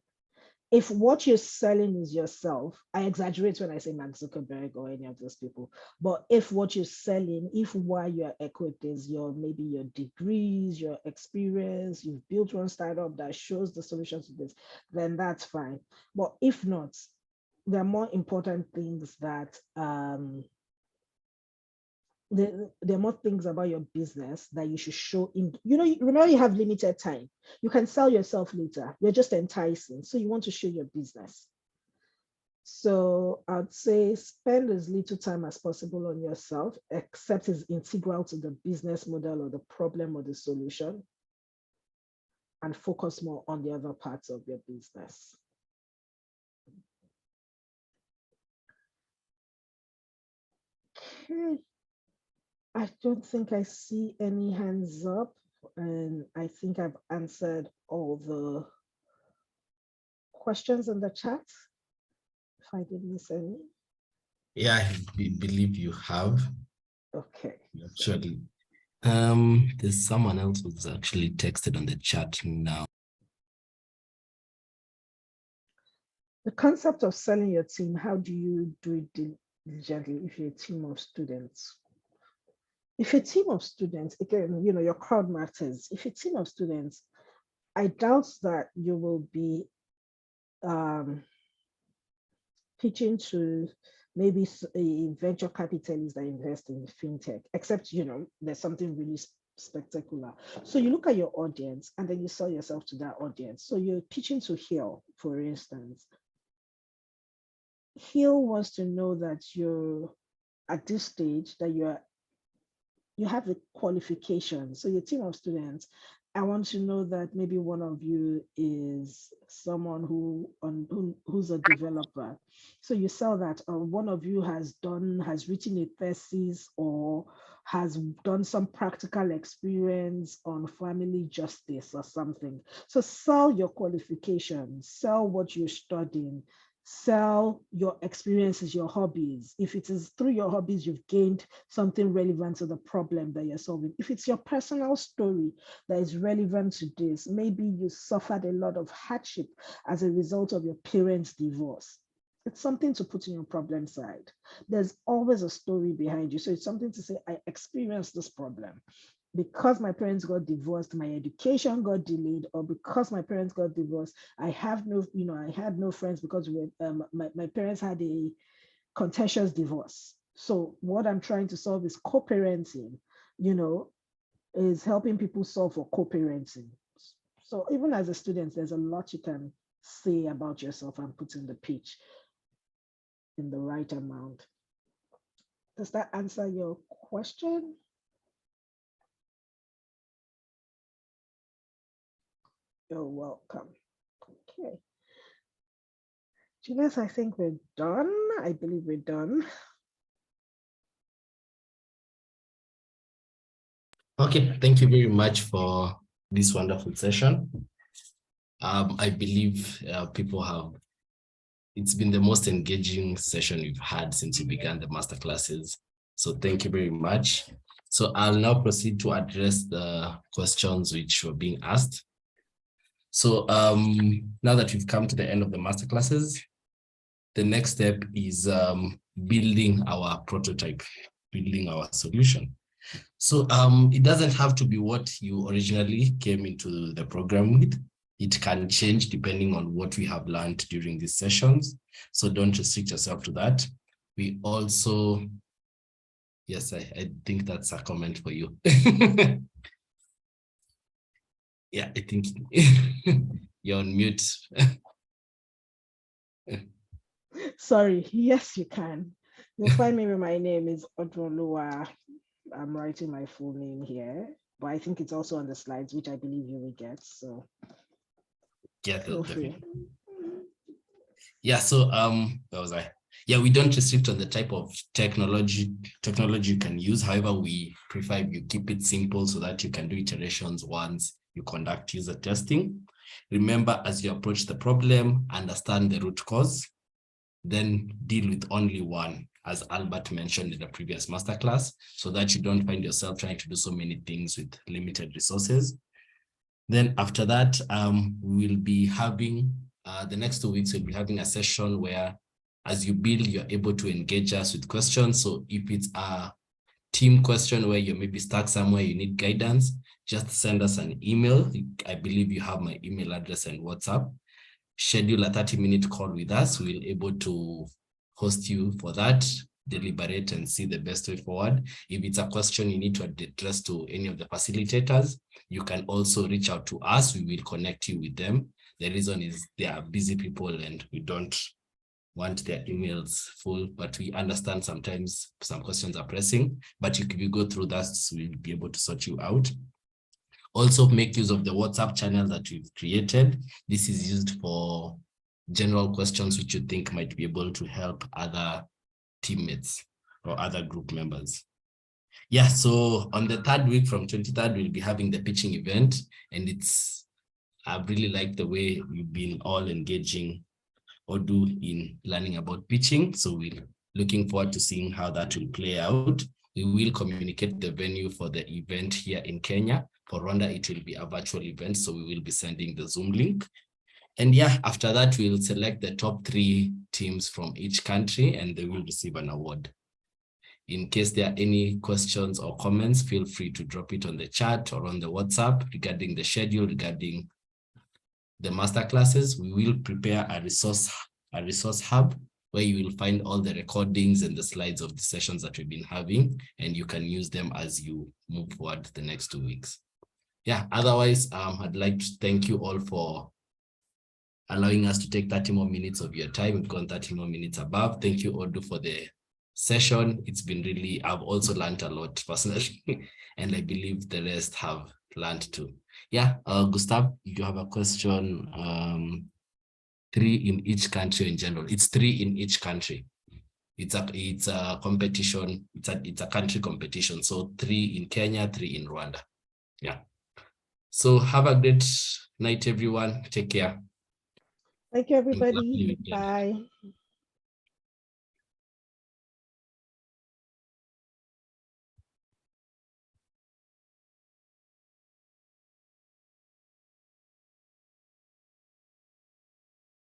If what you're selling is yourself, I exaggerate when I say Mark Zuckerberg or any of those people, but if what you're selling, if why you're equipped is maybe your degrees, your experience, you've built one startup that shows the solution to this, then that's fine. But if not, there are more important things that there are more things about your business that you should show in. Remember, you have limited time. You can sell yourself later. You're just enticing. So you want to show your business. So I'd say spend as little time as possible on yourself, except it's integral to the business model or the problem or the solution, and focus more on the other parts of your business. Okay. I don't think I see any hands up, and I think I've answered all the questions in the chat. If I didn't miss any. Yeah, I believe you have. Okay. Actually, there's someone else who's actually texted on the chat now. The concept of selling your team, how do you do it diligently if you're a team of students? If you're a team of students, again, your crowd matters. If you're a team of students, I doubt that you will be pitching to maybe a venture capitalist that invests in fintech, except, there's something really spectacular. So you look at your audience and then you sell yourself to that audience. So you're pitching to Hill, for instance. Hill wants to know that you're at this stage, that you have the qualifications. So your team of students, I want to know that maybe one of you is someone who's a developer. So you sell that, or one of you has written a thesis or has done some practical experience on family justice or something. So sell your qualifications, sell what you're studying, sell your experiences, your hobbies. If it is through your hobbies, you've gained something relevant to the problem that you're solving. If it's your personal story that is relevant to this, maybe you suffered a lot of hardship as a result of your parents' divorce. It's something to put in your problem side. There's always a story behind you. So it's something to say, I experienced this problem. Because my parents got divorced, my education got delayed, or because my parents got divorced, I had no friends because my parents had a contentious divorce. So what I'm trying to solve is co-parenting, is helping people solve for co-parenting. So even as a student, there's a lot you can say about yourself and put in the pitch in the right amount. Does that answer your question? You're welcome. Okay. Julius, I think we're done. I believe we're done. Okay, thank you very much for this wonderful session. I believe it's been the most engaging session we've had since we began the masterclasses. So thank you very much. So I'll now proceed to address the questions which were being asked. So now that we've come to the end of the masterclasses, the next step is building our prototype, building our solution. So it doesn't have to be what you originally came into the program with. it can change depending on what we have learned during these sessions. So don't restrict yourself to that. We also, yes, I think that's a comment for you. Yeah, I think you're on mute. Sorry, yes, you can. You'll find me with my name is Odunoluwa. I'm writing my full name here, but I think it's also on the slides, which I believe you will get. So feel free. Yeah, so where was I? Yeah, we don't restrict on the type of technology you can use. However, we prefer you keep it simple so that you can do iterations once you conduct user testing. Remember, as you approach the problem, understand the root cause, then deal with only one, as Albert mentioned in the previous masterclass, so that you don't find yourself trying to do so many things with limited resources. Then after that, we'll be having, the next 2 weeks, we'll be having a session where as you build, you're able to engage us with questions. So if it's a team question where you're maybe stuck somewhere, you need guidance, just send us an email. I believe you have my email address and WhatsApp. Schedule a 30-minute call with us. We'll be able to host you for that, deliberate and see the best way forward. If it's a question you need to address to any of the facilitators, you can also reach out to us. We will connect you with them. The reason is they are busy people and we don't want their emails full, but we understand sometimes some questions are pressing, but if you go through that, we'll be able to sort you out. Also make use of the WhatsApp channel that we've created. This is used for general questions which you think might be able to help other teammates or other group members. Yeah, so on the 3rd week from 23rd, we'll be having the pitching event, and I really like the way we've been all engaging Odu in learning about pitching. So we're looking forward to seeing how that will play out. We will communicate the venue for the event here in Kenya. For Rwanda, it will be a virtual event, so we will be sending the Zoom link. And yeah, after that, we'll select the top 3 teams from each country and they will receive an award. In case there are any questions or comments, feel free to drop it on the chat or on the WhatsApp regarding the schedule, regarding the masterclasses. We will prepare a resource hub where you will find all the recordings and the slides of the sessions that we've been having, and you can use them as you move forward the next 2 weeks. Yeah, otherwise, I'd like to thank you all for allowing us to take 30 more minutes of your time. We've gone 30 more minutes above. Thank you, Odu, for the session. It's been really, I've also learned a lot personally, and I believe the rest have learned too. Yeah, Gustav, you have a question. 3 in each country in general. It's 3 in each country. It's a competition. It's a country competition. So 3 in Kenya, 3 in Rwanda. Yeah. So have a great night, everyone. Take care. Thank you, everybody. Bye.